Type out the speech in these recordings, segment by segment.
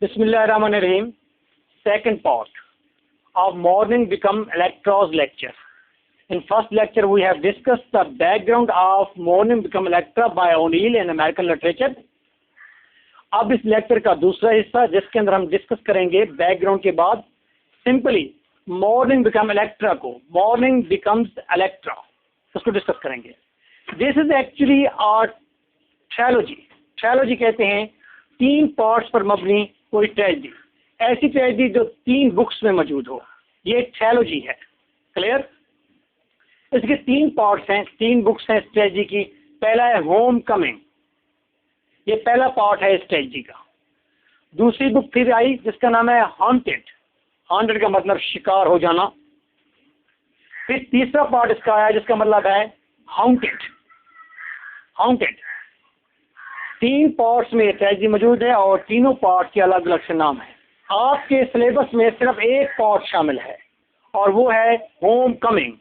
Bismillahirrahmanirrahim. Second part of morning become Electra's lecture. In first lecture we have discussed the background of morning become Electra by O'Neill in American literature. अब इस lecture का दूसरा हिस्सा जिसके अंदर हम discuss करेंगे बैकग्राउंड के बाद सिंपली मॉर्निंग बिकम इलेक्ट्रा को, मॉर्निंग बिकम्स इलेक्ट्रा, उसको डिस्कस करेंगे. This is actually are trilogy. Trilogy कहते हैं तीन पार्ट्स पर मबनी कोई ट्रेजेडी, ऐसी ट्रेजेडी जो तीन बुक्स में मौजूद हो, ये ट्रायलॉजी है. क्लियर? इसके तीन पार्ट्स हैं, तीन बुक्स हैं ट्रेजेडी की. पहला है होम कमिंग, ये पहला पार्ट है इस ट्रेजेडी का. दूसरी बुक फिर आई जिसका नाम है हॉन्टेड. हॉन्टेड का मतलब शिकार हो जाना. फिर तीसरा पार्ट इसका आया जिसका मतलब है हाउंटेड. हाउंटेड तीन पार्ट्स में ट्रेजेडी मौजूद है और तीनों पार्ट के अलग अलग से नाम है. आपके सिलेबस में सिर्फ एक पार्ट शामिल है और वो है होम कमिंग.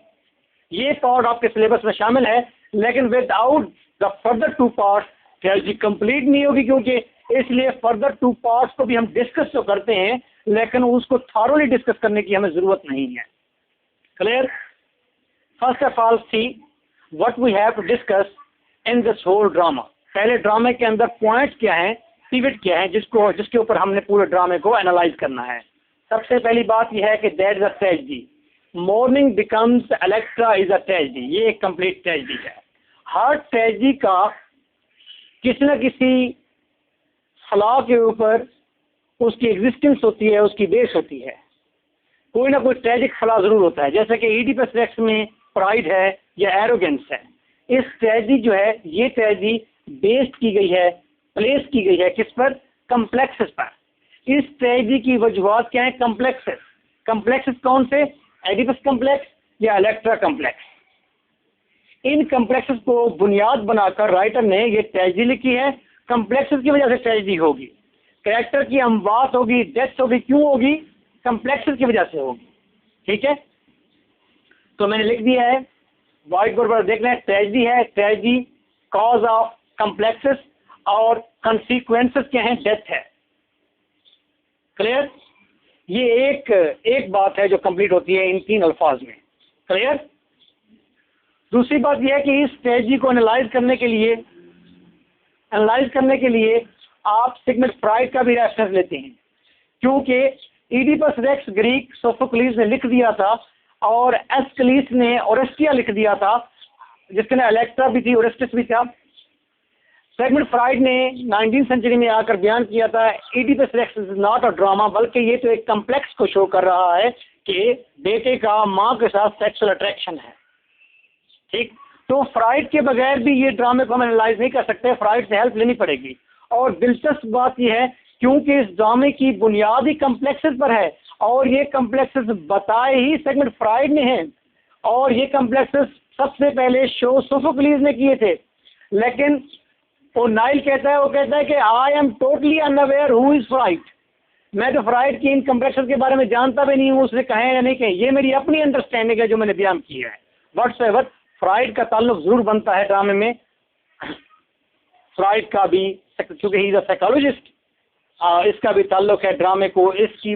ये पार्ट आपके सिलेबस में शामिल है, लेकिन without the further two parts tragedy complete नहीं होगी, क्योंकि इसलिए फर्दर टू पार्ट्स को भी हम डिस्कस तो करते हैं लेकिन उसको थॉरोली डिस्कस करने की हमें जरूरत नहीं है. Clear? First of all see what we have to discuss in this whole drama. पहले ड्रामे के अंदर पॉइंट क्या है, पिवट क्या है, जिसके ऊपर हमने पूरे ड्रामे को एनालाइज करना है. सबसे पहली बात यह है कि that is a tragedy. Morning becomes Electra is a tragedy. ये एक कंप्लीट ट्रेजेडी है. हर ट्रेजेडी का किसी न किसी फला के ऊपर उसकी एग्जिस्टेंस होती है, उसकी बेस होती है. कोई ना कोई ट्रेजिक फला जरूर होता है, जैसे कि इडिपस रेक्स में प्राइड है या एरोगेंस है. इस ट्रेजेडी जो है ये ट्रेजेडी बेस्ड की गई है, प्लेस की गई है किस पर? कम्प्लेक्सेस पर. इस ट्रेजेडी की वजूहात क्या है? कम्प्लेक्सेस. कम्प्लेक्सेस कौन से? एडिपस कम्प्लेक्स या इलेक्ट्रा कम्प्लेक्स. इन कम्प्लेक्सेस को बुनियाद बनाकर राइटर ने ये ट्रेजेडी लिखी है. कम्प्लेक्सेस की वजह से ट्रेजेडी होगी, कैरेक्टर की अमवात होगी, डेथ होगी. क्यों होगी? कम्प्लेक्सेस की वजह से होगी. ठीक है, तो मैंने लिख दिया है व्हाइट बोर्ड पर, देखना है. ट्रेजेडी है, ट्रेजेडी कॉज ऑफ कम्प्लेक्सेस और कंसीक्वेंसेस क्या है? डेथ है. क्लियर? ये एक बात है जो कंप्लीट होती है इन तीन अल्फाज में. क्लियर? दूसरी बात यह है कि इस ट्रेजेडी को एनालाइज करने के लिए आप सिगमंड फ्राइड का भी रेफरेंस लेते हैं, क्योंकि इडिपस रेक्स ग्रीक सोफोक्लिस ने लिख दिया था और एस्किलिस ने ओरेस्टिया लिख दिया था, जिसके नाम इलेक्ट्रा भी थी, ओरेस्टिस भी था. सिगमंड फ्राइड ने 19वीं सेंचुरी में आकर बयान किया था Oedipus Rex is not a drama, बल्कि ये तो एक कम्प्लेक्स को शो कर रहा है कि बेटे का माँ के साथ सेक्सुअल अट्रैक्शन है. ठीक, तो फ्राइड के बगैर भी ये ड्रामे को हम एनालाइज नहीं कर सकते, फ्राइड से हेल्प लेनी पड़ेगी. और दिलचस्प बात यह है क्योंकि इस ड्रामे की बुनियाद ही कम्प्लेक्सेस पर है और ये कम्प्लेक्सेस बताए ही सिगमंड फ्राइड ने हैं, और ये कम्प्लेक्सेस सबसे पहले शो सोफोक्लिस ने किए थे. लेकिन ओनाइल कहता है कि I am totally unaware who is fried. मैं तो फ्राइड की इन कम्प्लेक्सेस के बारे में जानता भी नहीं हूँ, उसने कहे या नहीं कहे, ये मेरी अपनी अंडरस्टैंडिंग है जो मैंने बयान किया है. व्हाटसएवर फ्राइड का ताल्लुक जरूर बनता है ड्रामे में. फ्राइड का भी, क्योंकि ही इज अ साइकोलॉजिस्ट, इसका भी ताल्लुक है ड्रामे को. इसकी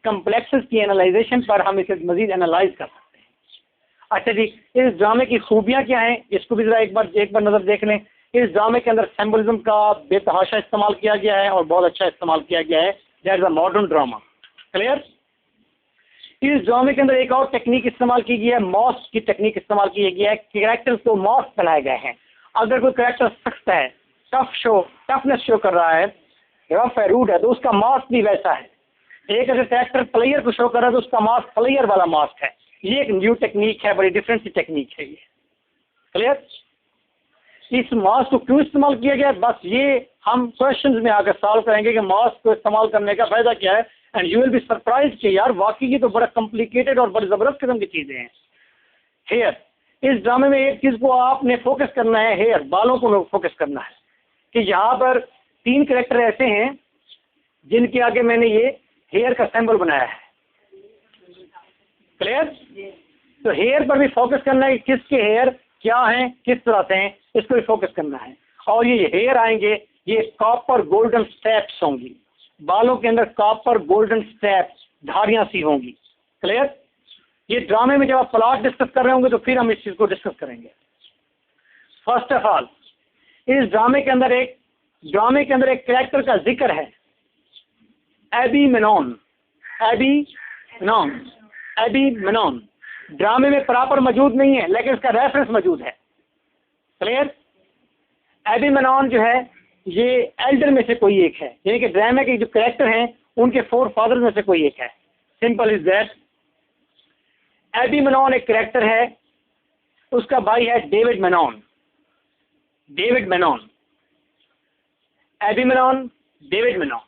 कम्प्लेक्सेस की एनालाइजेशन पर हम इसे मजीद एनालाइज कर सकते हैं. अच्छा जी, इस ड्रामे की खूबियाँ क्या हैं, इसको भी जरा एक बार नज़र देख लें. इस ड्रामे के अंदर सिंबलिज्म का बेतहाशा इस्तेमाल किया गया है और बहुत अच्छा इस्तेमाल किया गया है. That is a modern drama. Clear? इस ड्रामे के अंदर एक और टेक्निक इस्तेमाल की गई है, मास्क की टेक्निक इस्तेमाल की गई है. कैरेक्टर्स को मास्क बनाए गए हैं. अगर कोई कैरेक्टर सख्त है, टफनेस शो कर रहा है, रफ है, रूड है, तो उसका मास्क भी वैसा है. एक अगर कैरेक्टर प्लेयर को शो कर रहा है तो उसका मास्क प्लेयर वाला मास्क है. ये एक न्यू टेक्निक है, बड़ी डिफरेंट सी टेक्निक है ये. क्लियर? इस मास्क को क्यों इस्तेमाल किया गया, बस ये हम क्वेश्चंस में आकर सॉल्व करेंगे कि मास्क को इस्तेमाल करने का फायदा क्या है. And you will be surprise कि यार वाकई ये तो बड़ा कॉम्प्लिकेटेड और बड़ी ज़बरदस्त किस्म की चीज़ें हैं. हेयर, इस ड्रामे में एक चीज़ को आपने फोकस करना है, हेयर, बालों को फोकस करना है. कि यहाँ पर तीन कैरेक्टर ऐसे हैं जिनके आगे मैंने ये हेयर का सिंबल बनाया है. क्लियर? तो हेयर पर भी फोकस करना है कि किसके हेयर क्या हैं, किस तरह से हैं, इसको भी फोकस करना है. और ये हेयर आएंगे, ये कॉपर गोल्डन स्टेप्स होंगी. बालों के अंदर कॉपर गोल्डन स्ट्रैप्स, धारियां सी होंगी। क्लियर? ये ड्रामे में जब आप प्लॉट डिस्कस कर रहे होंगे तो फिर हम इस चीज को डिस्कस करेंगे। फर्स्ट ऑफ ऑल, इस ड्रामे के अंदर एक कैरेक्टर का जिक्र है, एबी मेनॉन। एबी मेनॉन ड्रामे में प्रॉपर मौजूद नहीं है, लेकिन इसका रेफरेंस मौजूद है। क्लियर? एबी मेनॉन जो है ये एल्डर में से कोई एक है, यानी कि ड्रामे के जो कैरेक्टर हैं उनके 4 फादर्स में से कोई एक है। Simple is that. Abby Mannon एक कैरेक्टर है, उसका भाई है David Mannon. Abby Mannon, David Mannon.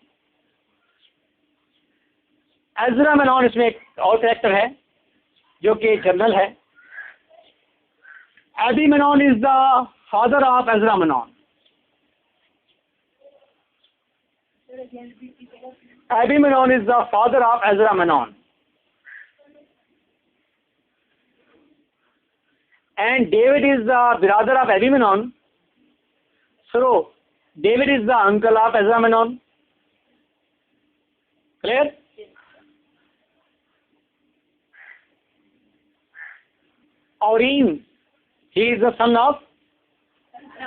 Ezra Mannon इसमें एक और कैरेक्टर है जो कि जनरल है। Abby Mannon is the father of Ezra Mannon. Abby Menon is the father of Ezra Menon, and David is the brother of Abby Menon. So David is the uncle of Ezra Menon. Clear? Orin, he is the son of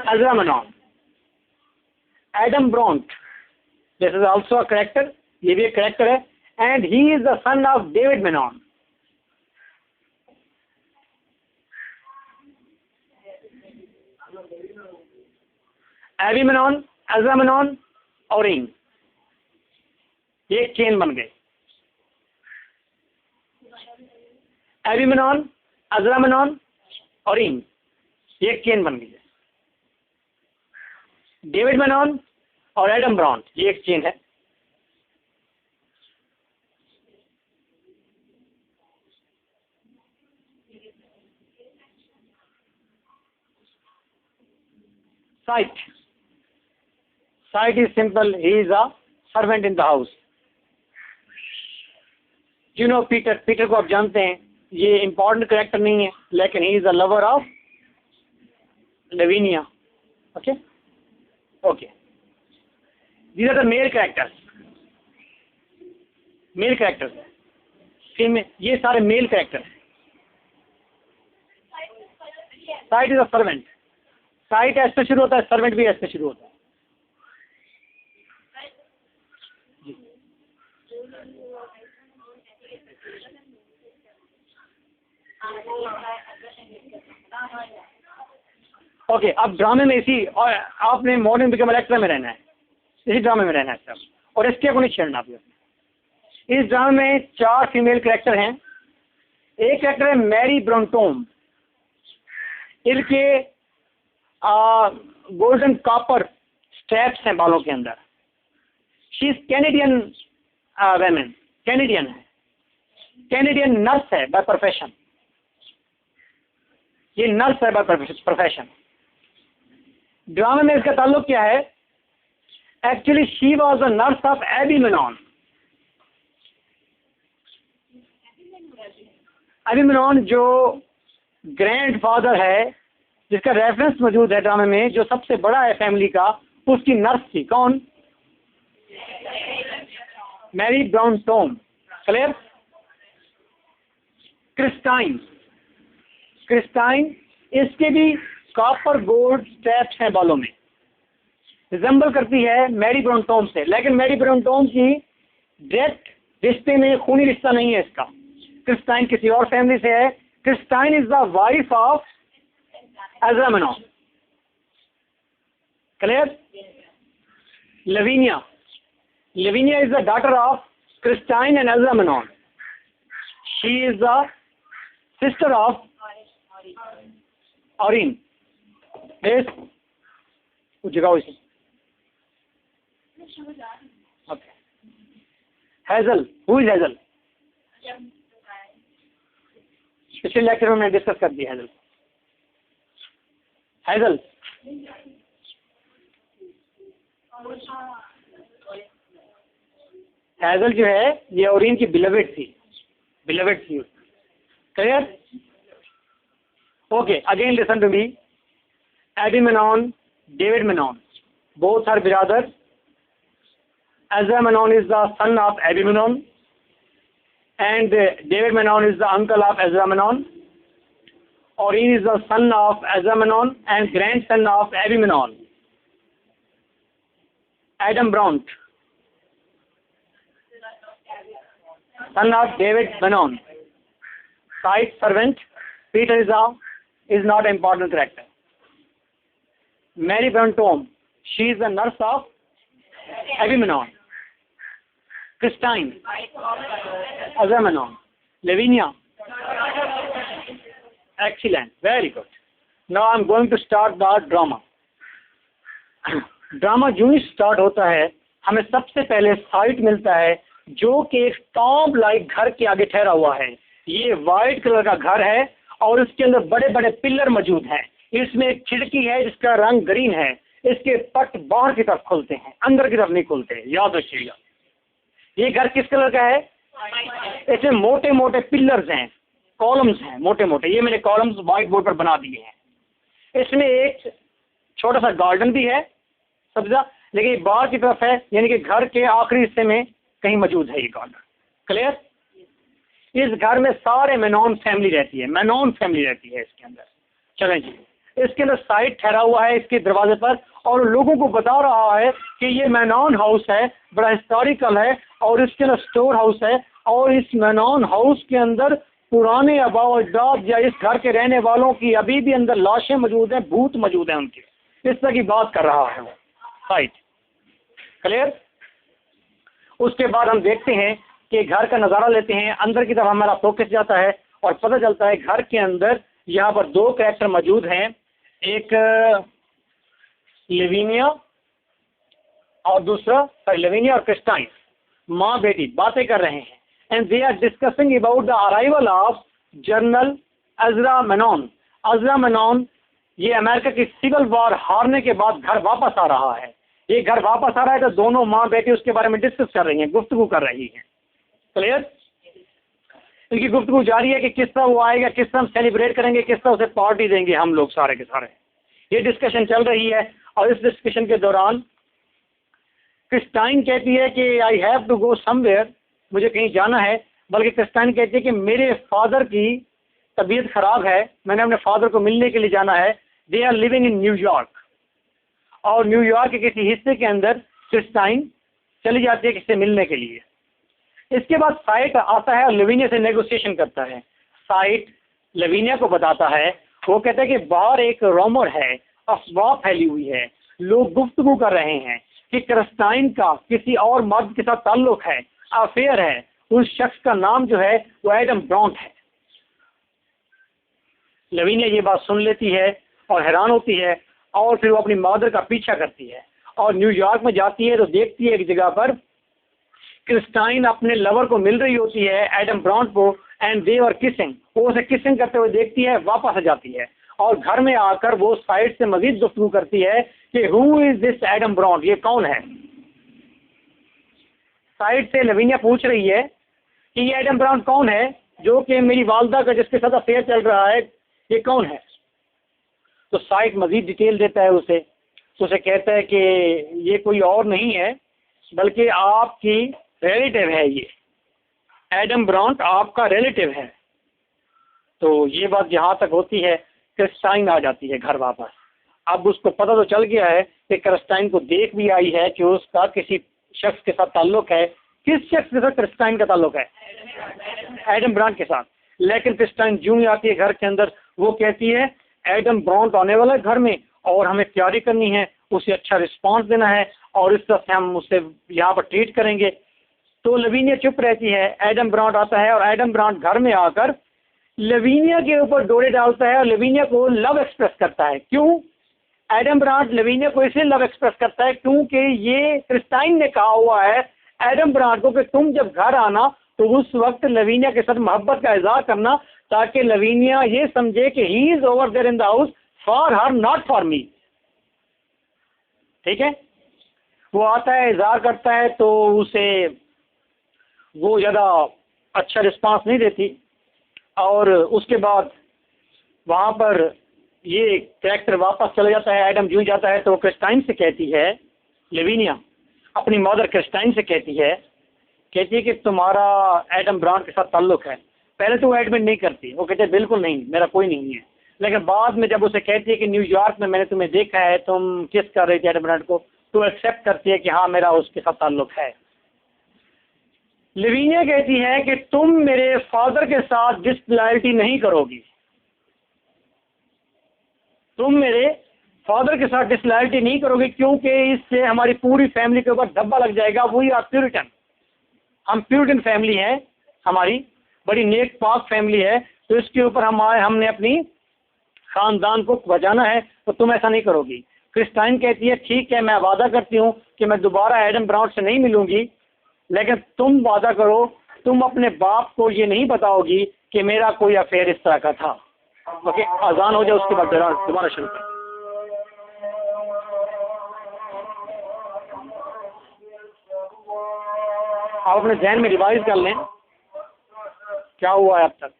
Ezra Menon. Adam Bront, this is also a character, ये भी एक character है, and he is the son of David Menon. Abby Menon, Ezra Menon, Orin, ये एक chain बन गई। Abby Menon, Ezra Menon, Orin, ये एक चेन बन गई है। डेविड मेनॉन और एडम ब्रॉन्ट, ये एक चेन है। Site is simple, he is a servant in the house. Peter को आप जानते हैं, ये इंपॉर्टेंट कैरेक्टर नहीं है, लेकिन he is a lover of Lavinia. Okay, these are the male characters। Female, ये सारे male character. Seth is a servant. Seth S से शुरू होता है, सर्वेंट भी एस से शुरू होता है। ओके, अब ड्रामे में इसी, और आपने मॉर्निंग बिकम इलेक्ट्रा में रहना है, इसी ड्रामे में रहना है सब, और इसके को नहीं छेड़ना आप। इस ड्रामे में 4 फीमेल कैरेक्टर हैं। एक कैरेक्टर है मैरी ब्रॉन्टोम, इनके गोल्डन कॉपर स्ट्रैप्स हैं बालों के अंदर। She is Canadian women, Canadian है, कैनेडियन नर्स है बाय प्रोफेशन। ये नर्स है बाय प्रोफेशन। ड्रामे में इसका ताल्लुक क्या है? Actually she was a nurse of Abby Mannon. Abby Mannon जो ग्रैंड फादर है, जिसका रेफरेंस मौजूद है ड्रामे में, जो सबसे बड़ा है फैमिली का, उसकी नर्स थी। कौन? मैरी ब्रॉन्टोम। क्लियर? क्रिस्टाइन, इसके भी कॉपर गोल्ड स्ट्रैप्स हैं बालों में, रिजेंबल करती है मैरी ब्रॉन्टोम से, लेकिन मैरी ब्रॉन्टोम की डायरेक्ट रिश्ते में खूनी रिश्ता नहीं है इसका। क्रिस्टाइन किसी और फैमिली से है। Christine is the wife of Ezra Mannon. Clear? Lavinia is the daughter of Christine and Ezra Mannon. She is the sister of Orin. जगाओ इसे। Okay, Hazel, who is Hazel? पिछले लेक्चर में मैंने discuss कर दिया hassle. Hassle जो है ये ओरिन की बिलवेड थी। Clear? Okay, again listen to me. Abby Mannon, David Mannon, both are brothers, Ezra Menon is the son of Abby Menon, and David Menon is the uncle of Ezra Menon. Orin is the son of Ezra Menon and grandson of Abby Menon. Adam Brandt, son of David Menon. Site servant, Peter is not an important character. Mary Brantome, she is the nurse of Abby Menon. Christine, Ezra Menon. Lavinia, excellent, very good. Now I'm going to start the drama. Drama जो ही start होता है हमें सबसे पहले site मिलता है जो कि एक टॉम लाइक घर के आगे ठहरा हुआ है। ये वाइट कलर का घर है और इसके अंदर बड़े बड़े पिलर मौजूद हैं। इसमें एक खिड़की है जिसका रंग ग्रीन है। इसके पट बाहर की तरफ खुलते हैं, अंदर की तरफ नहीं खुलते, याद रखिएगा। ये घर किस कलर का है? इसमें मोटे मोटे पिलर्स हैं, कॉलम्स हैं मोटे मोटे। ये मैंने कॉलम्स व्हाइट बोर्ड पर बना दिए हैं। इसमें एक छोटा सा गार्डन भी है सब्जा, लेकिन बाहर की तरफ है, यानी कि घर के आखिरी हिस्से में कहीं मौजूद है ये गार्डन। क्लियर? इस घर में सारे मेनॉन फैमिली रहती है, मेनॉन फैमिली रहती है इसके अंदर। चलें जी, इसके अंदर साइट ठहरा हुआ है इसके दरवाजे पर और लोगों को बता रहा है कि ये मेनॉन हाउस है, बड़ा हिस्टोरिकल है और इसके अंदर स्टोर हाउस है और इस मेनॉन हाउस के अंदर पुराने आबाओ अजदाद या इस घर के रहने वालों की अभी भी अंदर लाशें मौजूद हैं, भूत मौजूद हैं उनके। इस तरह की बात कर रहा है वो साइट। क्लियर? उसके बाद हम देखते हैं कि घर का नज़ारा लेते हैं। अंदर की तरफ हमारा फोकस जाता है और पता चलता है घर के अंदर यहाँ पर दो कैरेक्टर मौजूद हैं, एक लेविनिया और दूसरा लेविनिया और क्रिस्टाइन, माँ बेटी बातें कर रहे हैं। And they are discussing about the arrival of general Ezra Mannon. Ezra Mannon ये अमेरिका की सिविल वॉर हारने के बाद घर वापस आ रहा है। ये घर वापस आ रहा है तो दोनों माँ बेटी उसके बारे में डिस्कस कर रही हैं, गुफ्तगू कर रही हैं। क्लियर? इनकी गुफ्तगू जारी है कि किस तरह वो आएगा, किस तरह हम सेलिब्रेट करेंगे, किस तरह उसे पार्टी देंगे हम लोग सारे के सारे। ये डिस्कशन चल रही है और इस डिस्कशन के दौरान क्रिस्टाइन कहती है कि I have to go somewhere, मुझे कहीं जाना है। बल्कि क्रिस्टाइन कहती है कि मेरे फादर की तबीयत खराब है, मैंने अपने फादर को मिलने के लिए जाना है। They are living in New York, और न्यूयॉर्क के किसी हिस्से के अंदर क्रिस्टाइन चली जाती है किससे मिलने के लिए। इसके बाद साइट आता है और लेविनिया से नेगोशिएशन करता है। साइट लेविनिया को बताता है, वो कहता है कि बाहर एक रोमर है, अफवाह फैली हुई है, लोग गुफ्तगू कर रहे हैं कि क्रिस्टाइन का किसी और मर्द के साथ ताल्लुक है, अफेयर है। उस शख्स का नाम जो है वो एडम ब्रॉन्ट है। लेविनिया ये बात सुन लेती है और हैरान होती है और फिर वो अपनी मदर का पीछा करती है और न्यूयॉर्क में जाती है तो देखती है एक जगह पर क्रिस्टाइन अपने लवर को मिल रही होती है, एडम ब्रॉन्ट को, एंड दे वर किसिंग। वो उसे किसिंग करते हुए देखती है, वापस आ जाती है और घर में आकर वो साइड से मजीद गुफ्तगू करती है कि हु इज दिस एडम ब्रॉन्ट, ये कौन है। साइड से लेविनिया पूछ रही है कि ये एडम ब्रॉन्ट कौन है जो कि मेरी वालदा का जिसके साथ अफेयर चल रहा है, ये कौन है। तो साइड मजीद डिटेल देता है उसे कहता है कि ये कोई और नहीं है बल्कि आपकी रिलेटिव है, ये एडम ब्रॉन्ट आपका रिलेटिव है। तो ये बात जहाँ तक होती है क्रिस्टाइन आ जाती है घर वापस। अब उसको पता तो चल गया है कि क्रिस्टाइन को देख भी आई है कि उसका किसी शख्स के साथ ताल्लुक है। किस शख्स के साथ क्रिस्टाइन का ताल्लुक है? एडम ब्रॉन्ट के साथ। लेकिन क्रिस्टाइन जूं ही आती है घर के अंदर, वो कहती है एडम ब्रॉन्ट आने वाला है घर में और हमें तैयारी करनी है, उसे अच्छा रिस्पांस देना है और इस तरह से हम उसे यहाँ पर ट्रीट करेंगे। तो लेविनिया चुप रहती है। एडम ब्रॉन्ट आता है और एडम ब्रॉन्ट घर में आकर लेविनिया के ऊपर डोरे डालता है और लेविनिया को लव एक्सप्रेस करता है। क्यों? एडम ब्रॉन्ट लेविनिया को इसलिए लव एक्सप्रेस करता है क्योंकि ये क्रिस्टाइन ने कहा हुआ है एडम ब्रॉन्ट को कि तुम जब घर आना तो उस वक्त लेविनिया के साथ मोहब्बत का इजहार करना, ताकि लेविनिया ये समझे कि he is over there in the house for her not for me. ठीक है? वो आता है, इजहार करता है, तो उसे वो ज़्यादा अच्छा रिस्पांस नहीं देती और उसके बाद वहाँ पर ये कैरेक्टर वापस चला जाता है। एडम जूँ जाता है तो क्रिस्टाइन से कहती है लेविनिया, अपनी मदर क्रिस्टाइन से कहती है कि तुम्हारा एडम ब्रांड के साथ ताल्लुक है। पहले तो वो एडमिट नहीं करती, वो कहते बिल्कुल नहीं, मेरा कोई नहीं है। लेकिन बाद में जब उसे कहती है कि न्यूयॉर्क में मैंने तुम्हें देखा है, तुम किस कर रही थी एडम ब्रांड को, तो एक्सेप्ट करती है कि हाँ मेरा उसके साथ ताल्लुक है। लवीनिया कहती है कि तुम मेरे फादर के साथ डिसलॉयल्टी नहीं करोगी, तुम मेरे फादर के साथ डिसलॉयल्टी नहीं करोगे, क्योंकि इससे हमारी पूरी फैमिली के ऊपर धब्बा लग जाएगा। वही आप प्यूरिटन, हम प्यूरिटन फैमिली है, हमारी बड़ी नेक पाक फैमिली है, तो इसके ऊपर हमने अपनी खानदान को बचाना है, तो तुम ऐसा नहीं करोगी। क्रिस्टाइन कहती है ठीक है, मैं वादा करती हूँ कि मैं दोबारा एडम ब्राउन से नहीं मिलूंगी, लेकिन तुम वादा करो तुम अपने बाप को ये नहीं बताओगी कि मेरा कोई अफेयर इस तरह का था। ओके, अजान हो जाए उसके बाद दोबारा शुरू करें। आप अपने जहन में रिवाइज कर लें क्या हुआ है अब तक।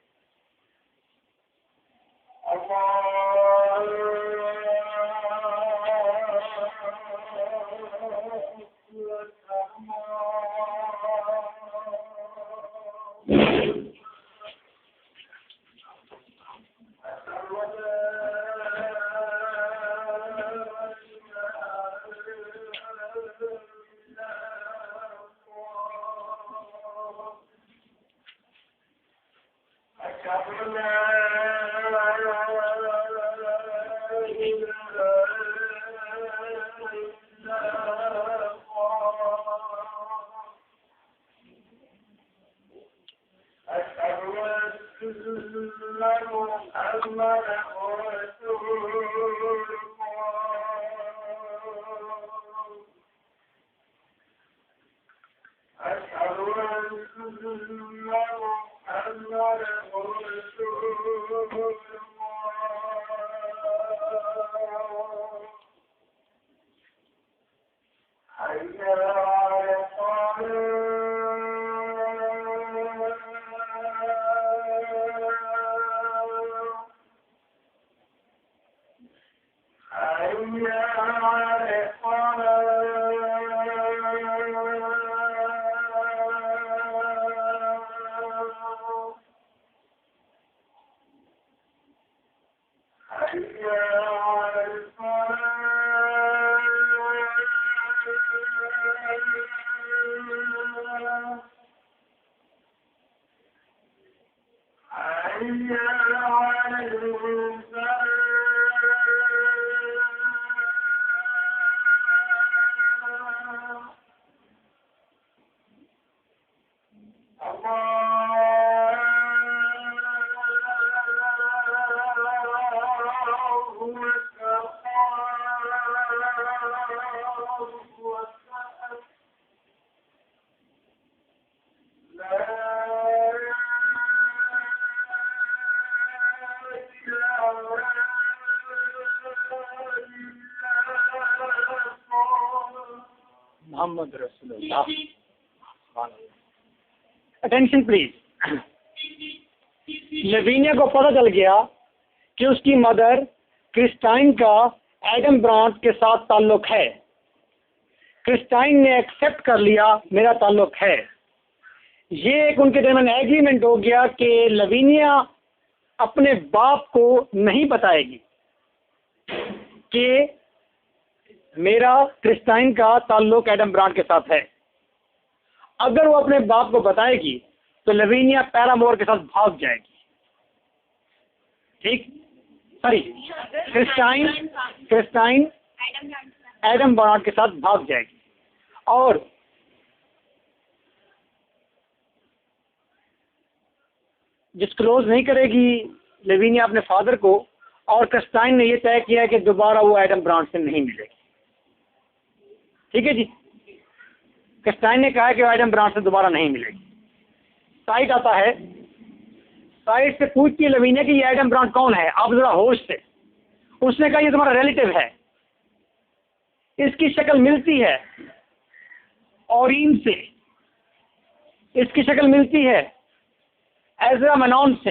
मोहम्मद रसूलुल्लाह। Attention please. लवीनिया को पता चल गया कि उसकी मदर क्रिस्टाइन का एडम ब्रांड के साथ ताल्लुक है। क्रिस्टाइन ने एक्सेप्ट कर लिया मेरा ताल्लुक है। ये एक उनके दरमियान एग्रीमेंट हो गया कि लवीनिया अपने बाप को नहीं बताएगी कि मेरा क्रिस्टाइन का ताल्लुक एडम ब्रांड के साथ है। अगर वो अपने बाप को बताएगी तो लवीनिया पैरामोर के साथ भाग जाएगी। ठीक, सॉरी, क्रिस्टाइन एडम ब्रांड के साथ भाग जाएगी और डिस्क्लोज नहीं करेगी लवीनिया अपने फादर को। और क्रिस्टाइन ने यह तय किया कि दोबारा वो एडम ब्रांड से नहीं मिलेगी। ठीक है जी, क्रिस्टाइन ने कहा कि वो एडम ब्रांड से दोबारा नहीं मिलेगी। साइट आता है, साइट से पूछती है लवीनिया कि ये एडम ब्रांड कौन है, आप जरा होश से। उसने कहा ये तुम्हारा रिलेटिव है, इसकी शक्ल मिलती है ओरीन से, इसकी शक्ल मिलती है एजरा मनोन से।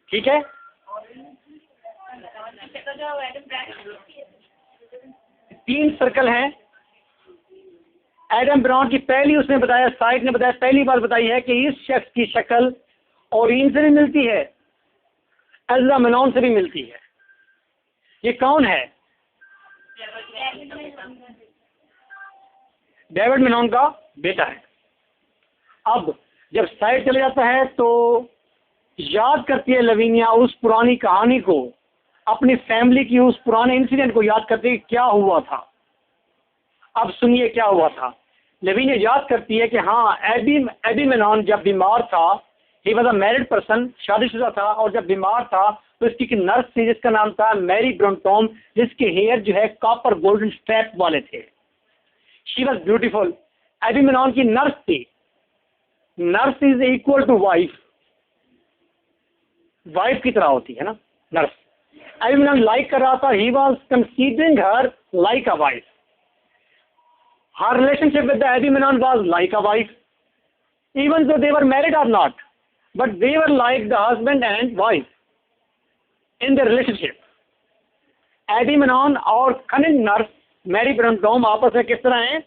ठीक है, 3 सर्कल हैं। एडम ब्राउन की पहली उसने बताया, साइड ने बताया, पहली बार बताई है कि इस शख्स की शक्ल ओरिन से भी मिलती है, एज़रा मेनॉन से भी मिलती है। ये कौन है? डेविड मेनॉन का बेटा है। अब जब साइड चले जाता है तो याद करती है लवीनिया उस पुरानी कहानी को, अपनी फैमिली की उस पुराने इंसिडेंट को याद करती है क्या हुआ था। अब सुनिए क्या हुआ था। लवीनिया याद करती है कि हाँ, एडी मेनॉन जब बीमार था, he was a married person, शादीशुदा था, और जब बीमार था तो इसकी एक नर्स थी जिसका नाम था मैरी ब्रॉन्टोम, जिसके हेयर जो है कॉपर गोल्डन स्ट्रैप वाले थे। She was beautiful. Eddie Mannon की नर्स थी। Nurse is equal to wife, wife की तरह होती है ना नर्स। एडी मेनॉन लाइक कर रहा था, he was considering her like a wife. Her relationship with the Agamemnon was like a wife, even though they were married or not, but they were like the husband and wife in their relationship. Agamemnon और cunning nurse Mary Bruntom आपस में किस तरह हैं?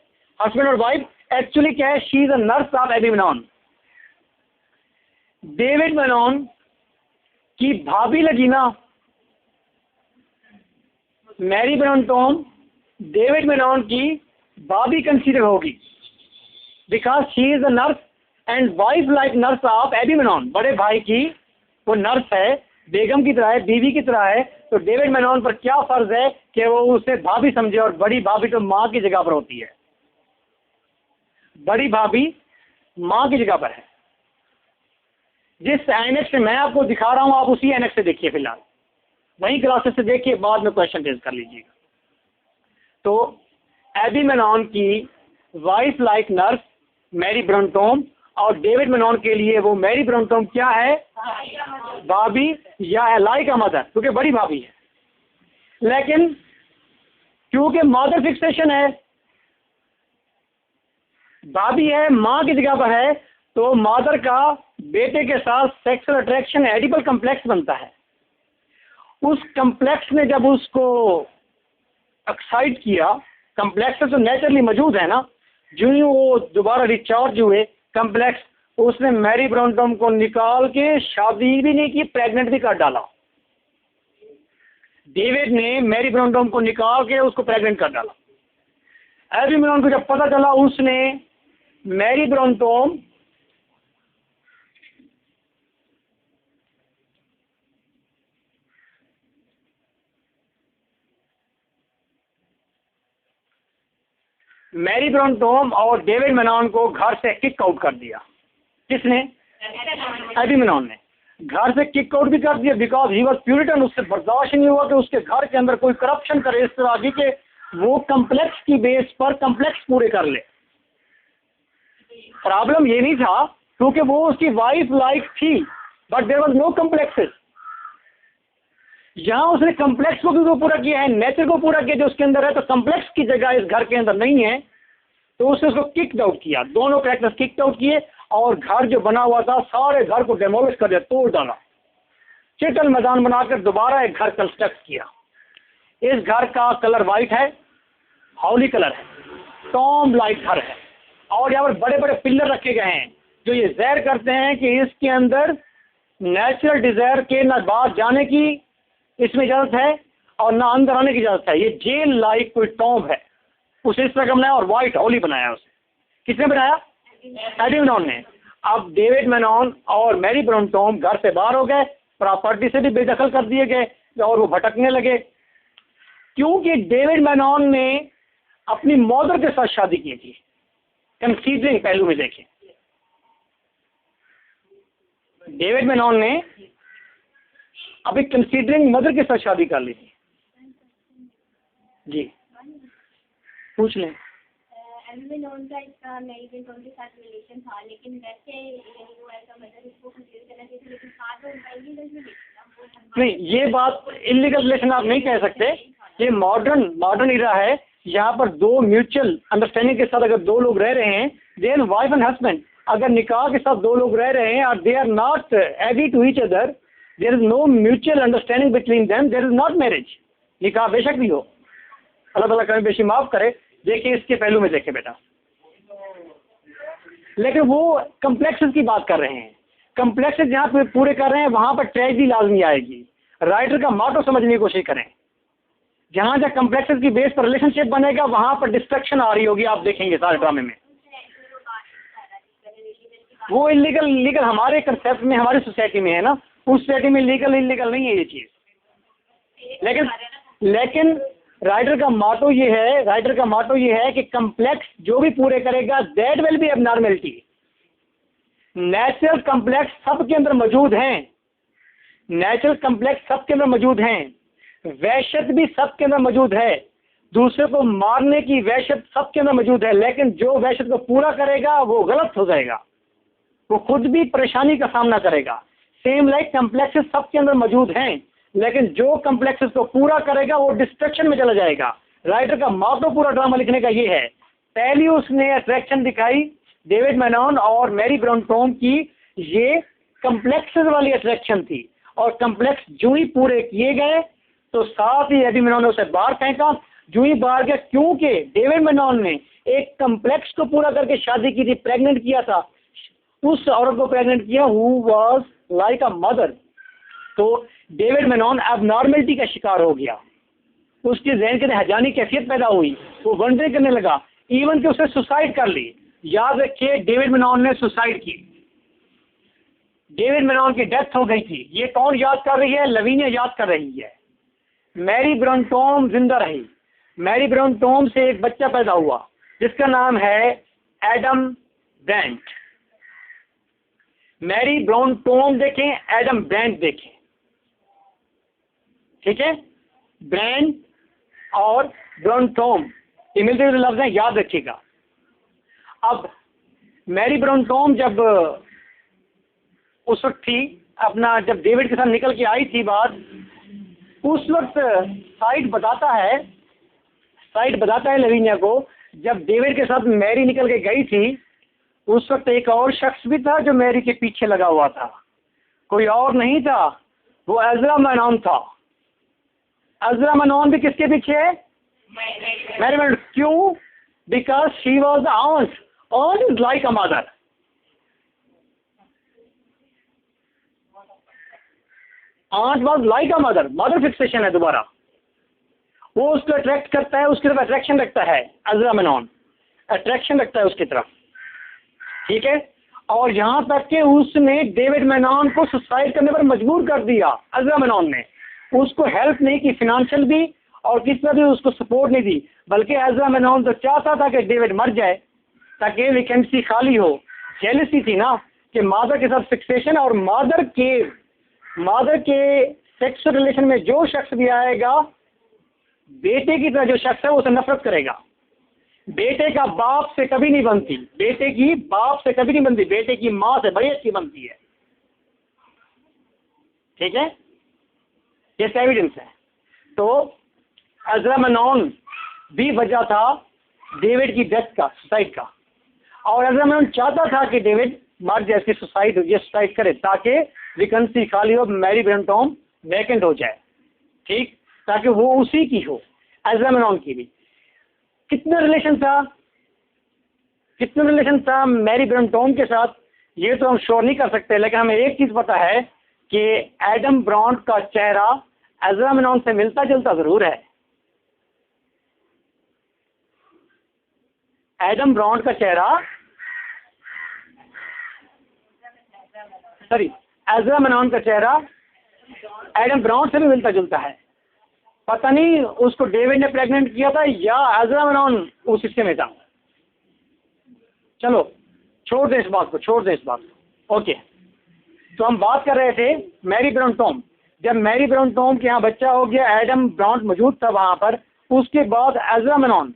Husband और wife. Actually क्या है? She is a nurse of Agamemnon. David Mannon की भाभी लगी ना मैरी ब्रॉन्टोम, डेविड मेनॉन की भाभी कंसीडर होगी, because she is a nurse and wife like nurse of Agamemnon. बड़े भाई की वो नर्स है, बेगम की तरह है, बीवी की तरह है। तो डेविड मेनॉन पर क्या फर्ज है कि वो उसे भाभी समझे, और बड़ी भाभी तो माँ की जगह पर होती है। बड़ी भाभी माँ की जगह पर है। जिस एनेक्स से मैं आपको दिखा रहा हूं, आप उसी एनेक्स से देखिए, फिलहाल वही क्लासेस से देखिए, बाद में क्वेश्चन रेज कर लीजिएगा। तो एगमेम्नॉन की वाइफ लाइक नर्स मैरी ब्रॉन्टोम, और डेविड मेनॉन के लिए वो मैरी ब्रॉन्टोम क्या है? भाभी, या लाइक अ मदर, क्योंकि बड़ी भाभी है। लेकिन क्योंकि मदर फिक्सेशन है, भाभी है, माँ की जगह पर है, तो मदर का बेटे के साथ सेक्सुअल अट्रैक्शन एडिपल कम्प्लेक्स बनता है। उस कम्प्लेक्स ने जब उसको एक्साइट किया, कम्प्लेक्स तो नेचुरली मौजूद है ना, जो ही वो दोबारा रिचार्ज हुए कम्प्लेक्स, उसने मैरी ब्रॉन्टोम को निकाल के शादी भी नहीं की, प्रेग्नेंट भी कर डाला। डेविड ने मैरी ब्रॉन्टोम को निकाल के उसको प्रेग्नेंट कर डाला। एगमेम्नॉन को जब पता चला, उसने मैरी ब्रॉन्टोम और डेविड मेनॉन को घर से किक आउट कर दिया। किसने? एगमेम्नॉन ने घर से किक आउट भी कर दिया, बिकॉज ही वॉज प्यूरिटन। उससे बर्दाश्त नहीं हुआ कि उसके घर के अंदर कोई करप्शन करे इस तरह की कि वो कम्प्लेक्स की बेस पर कम्प्लेक्स पूरे कर ले। प्रॉब्लम ये नहीं था, क्योंकि वो उसकी वाइफ लाइक थी, but there was no complexes. यहाँ उसने कम्प्लेक्स को भी वो पूरा किया है, नेचर को पूरा किया जो उसके अंदर है, तो कम्प्लेक्स की जगह इस घर के अंदर नहीं है, तो उसने उसको किक आउट किया। दोनों कैरेक्टर्स किक आउट किए, और घर जो बना हुआ था सारे घर को डेमोलिश कर दिया, तोड़ डाला, चिटल मैदान बनाकर दोबारा एक घर कंस्ट्रक्ट किया। इस घर का कलर वाइट है, हॉली कलर है, टॉम लाइट घर है, और यहाँ पर बड़े बड़े पिलर रखे गए हैं जो ये ज़ाहिर करते हैं कि इसके अंदर नेचुरल डिजायर के ना बाहर जाने की इसमें इजाज़त है और ना अंदर आने की इजाज़त है। ये जेल लाइक कोई टॉम है, उसे इस तरह का बनाया और वाइट हॉली बनाया। उसे किसने बनाया? एगमेम्नॉन ने। अब डेविड मेनॉन और मैरी ब्रॉन्टोम घर से बाहर हो गए, प्रॉपर्टी से भी बेदखल कर दिए गए, और वो भटकने लगे, क्योंकि डेविड मेनॉन ने अपनी मदर के साथ शादी की थी। कंसीडरिंग पहलू में देखें, डेविड मेनॉन ने अभी कंसीडरिंग मदर के साथ शादी कर ली थी। जी पूछ लें। एगमेम्नॉन का इसका मैरी ब्रॉन्टोम के साथ रिलेशन था, लेकिन वैसे वो ऐसा मदर इसको कंसीडर करना चाहिए, लेकिन साथ में उनका नहीं, ये बात इलीगल रिलेशन आप नहीं कह सकते। ये मॉडर्न इरा है। यहाँ पर दो म्यूचुअल अंडरस्टैंडिंग के साथ अगर दो लोग रह रहे हैं, देन वाइफ एंड हस्बैंड, अगर निकाह के साथ दो लोग रह रहे हैं और they are not agree to each other, there is no mutual understanding between them, there is not marriage. निकाह बेशक भी हो, अल्लाह ताला कमी बेशी माफ करे। देखिए इसके पहलू में देखे बेटा, लेकिन वो कम्प्लेक्सेस की बात कर रहे हैं। कम्प्लेक्सेस जहाँ पे पूरे कर रहे हैं वहां पर ट्रेजेडी लाजमी आएगी। राइटर का माटो समझने की कोशिश करें। जहाँ जहाँ कम्प्लेक्सेस की बेस पर रिलेशनशिप बनेगा वहां पर डिस्ट्रक्शन आ रही होगी, आप देखेंगे सारे ड्रामे में। वो इलीगल लीगल हमारे कंसेप्ट में, हमारी सोसाइटी में है ना, उस सोसाइटी में लीगल इलीगल नहीं है ये चीज। लेकिन राइटर का माटो ये है कि कम्प्लेक्स जो भी पूरे करेगा that will be abnormality. Natural complex सबके अंदर मौजूद हैं, नेचुरल कम्प्लेक्स सबके अंदर मौजूद हैं, वहशत भी सबके अंदर मौजूद है, दूसरे को मारने की वहशत सबके अंदर मौजूद है। लेकिन जो वहशत को पूरा करेगा वो गलत हो जाएगा, वो खुद भी परेशानी का सामना करेगा। सेम लाइक कम्प्लेक्सेस सबके अंदर मौजूद हैं, लेकिन जो कम्प्लेक्सेस को पूरा करेगा वो डिस्ट्रक्शन में चला जाएगा। राइटर का माटो पूरा ड्रामा लिखने का ये है। पहली उसने अट्रैक्शन दिखाई डेविड मेनन और मैरी ब्रॉन्टोम की, ये कम्प्लेक्सेस वाली अट्रैक्शन थी, और कम्प्लेक्स जो ही पूरे किए गए तो साथ ही एडी मेनन ने उसे बाहर फेंका। जो ही बाहर गया, क्योंकि डेविड मेनन ने एक कम्प्लेक्स को पूरा करके शादी की थी, प्रेग्नेंट किया था, उस औरत को प्रेग्नेंट किया who was like a mother. तो डेविड मेनन एबनॉर्मलिटी का शिकार हो गया, उसके ज़हन के अंदर हजानी कैफियत पैदा हुई, वो वंडरिंग करने लगा, इवन कि उसने सुसाइड कर ली। याद रखिए डेविड मेनन ने सुसाइड की, डेविड मेनन की डेथ हो गई थी। ये कौन याद कर रही है? लवीनिया याद कर रही है। मैरी ब्रॉन्टोम जिंदा रही। मैरी ब्रॉन्टोम से एक बच्चा पैदा हुआ जिसका नाम है एडम ब्रेंट। मैरी ब्रॉन्टोम देखें, एडम ब्रेंट देखें, ठीक है। ब्रेंट और ब्रॉन्टोम ये मिलते जुलते लफ्ज हैं, याद रखिएगा। अब मैरी ब्रॉन्टोम जब उस वक्त थी अपना, जब डेविड के साथ निकल के आई थी बात, उस वक्त साइड बताता है लवीनिया को, जब डेविड के साथ मैरी निकल के गई थी उस वक्त एक और शख्स भी था जो मैरी के पीछे लगा हुआ था, कोई और नहीं था, वो एज़रा मेनन था। एज़रा मेनन भी किसके पीछे है? मैरी मेनन। क्यों? Because she was aunt is like a mother. aunt was like a mother, mother fixation है दोबारा, वो उसको अट्रैक्ट करता है, उसकी तरफ अट्रैक्शन रखता है। एज़रा मेनन अट्रैक्शन रखता है उसकी तरफ, ठीक है। और यहाँ तक कि उसने डेविड मेनन को सुसाइड करने पर मजबूर कर दिया। एज़रा मेनन ने उसको हेल्प नहीं की, फाइनेंशियल भी और किस तरह भी उसको सपोर्ट नहीं दी, बल्कि एज़रा मेनन तो चाहता था कि डेविड मर जाए ताकि वैकेंसी खाली हो। जेलसी थी ना कि मादर के साथ फिक्सेशन, और मादर के सेक्सुअल रिलेशन में जो शख्स भी आएगा, बेटे की तरह जो शख्स है वो उसे नफरत करेगा। बेटे का बाप से कभी नहीं बनती, बेटे की बाप से कभी नहीं बनती, बेटे की माँ से बड़ी अच्छी बनती है, ठीक है। ये एविडेंस है। तो एज़रा मेनन भी वजह था डेविड की डेथ का, सुसाइड का, और एज़रा मेनन चाहता था कि डेविड मर जाए, इसकी सुसाइड करे ताकि वैकेंसी खाली हो, मैरी ब्रॉन्टोम वैकेंट हो जाए, ठीक, ताकि वो उसी की हो, एज़रा मेनन की भी। कितना रिलेशन था मैरी ब्रॉन्टोम के साथ, ये तो हम श्योर नहीं कर सकते, लेकिन हमें एक चीज पता है कि एडम ब्रॉन्ट का चेहरा एज़रा मेनन से मिलता जुलता जरूर है। एडम ब्रॉन्ट का चेहरा, एज़रा मेनन का चेहरा एडम ब्रॉन्ट से भी मिलता जुलता है। पता नहीं उसको डेविड ने प्रेग्नेंट किया था या एज़रा मेनन उस हिस्से में था। चलो छोड़ दें इस बात को, ओके। तो हम बात कर रहे थे मैरी ब्रॉन्टोम। जब मैरी ब्रॉन्टोम के यहाँ बच्चा हो गया, एडम ब्रॉन्ट मौजूद था वहां पर, उसके बाद एज़रा मेनन,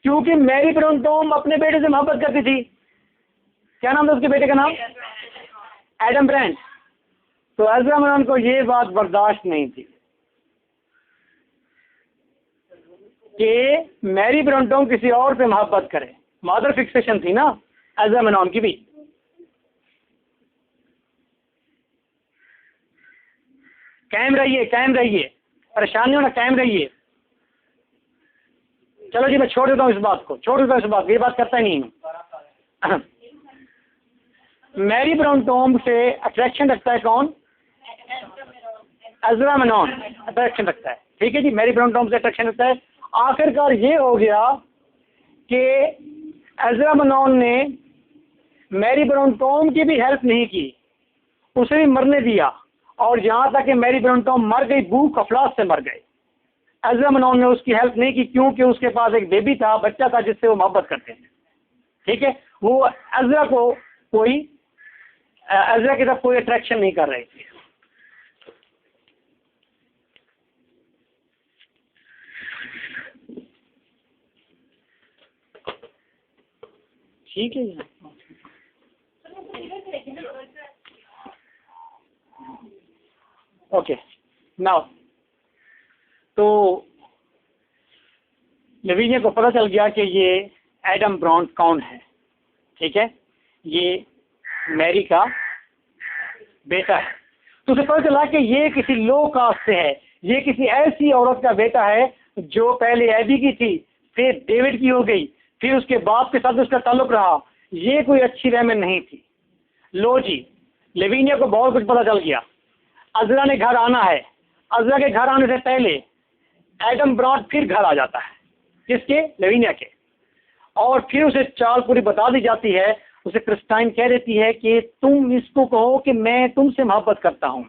क्योंकि मैरी ब्रॉन्टोम अपने बेटे से मोहब्बत करती थी। क्या नाम था उसके बेटे का नाम? Adam Brent. तो एज़रा मेनन को ये बात बर्दाश्त नहीं थी कि मैरी ब्रॉन्टोम किसी और से मोहब्बत करे। मदर फिक्सेशन थी ना एज़रा मेनन की भी। कायम रहिए, परेशान नहीं होना, कायम रहिए। चलो जी मैं छोड़ देता हूँ इस बात को, छोड़ देता हूँ इस बात को, ये बात करता ही नहीं हूँ। मैरी ब्राउन टॉम से अट्रैक्शन रखता है कौन? एज़रा मेनॉन अट्रैक्शन रखता है, ठीक है जी, मैरी ब्राउन टॉम से अट्रैक्शन रखता है। आखिरकार ये हो गया कि एज़रा मेनॉन ने मैरी ब्राउन टॉम की भी हेल्प नहीं की, उसे भी मरने दिया, और यहाँ तक कि मैरी ब्राउन टॉम मर गई, भूख अफलास से मर गए। एज़रा मेनॉन ने उसकी हेल्प नहीं की, क्योंकि उसके पास एक बेबी था, बच्चा था जिससे वो मोहब्बत करते थे, ठीक है। वो एज़रा की तरफ कोई अट्रैक्शन नहीं कर रहे थे। ठीक है जी, ओके नाउ तो लेविनिया को पता चल गया कि ये एडम ब्राउन कौन है, ठीक है, ये मैरी का बेटा है। तो उसे पता चला कि ये किसी लो कास्ट से है, ये किसी ऐसी औरत का बेटा है जो पहले एबी की थी, फिर डेविड की हो गई, फिर उसके बाप के साथ उसका ताल्लुक रहा, ये कोई अच्छी रहमन नहीं थी। लो जी, लेविनिया को बहुत कुछ पता चल गया। अज़रा ने घर आना है, अज़रा के घर आने से पहले एडम ब्राउन फिर घर आ जाता है, किसके? लेविनिया के। और फिर उसे चाल पूरी बता दी जाती है। उसे क्रिस्टाइन कह देती है कि तुम इसको कहो कि मैं तुमसे मोहब्बत करता हूँ,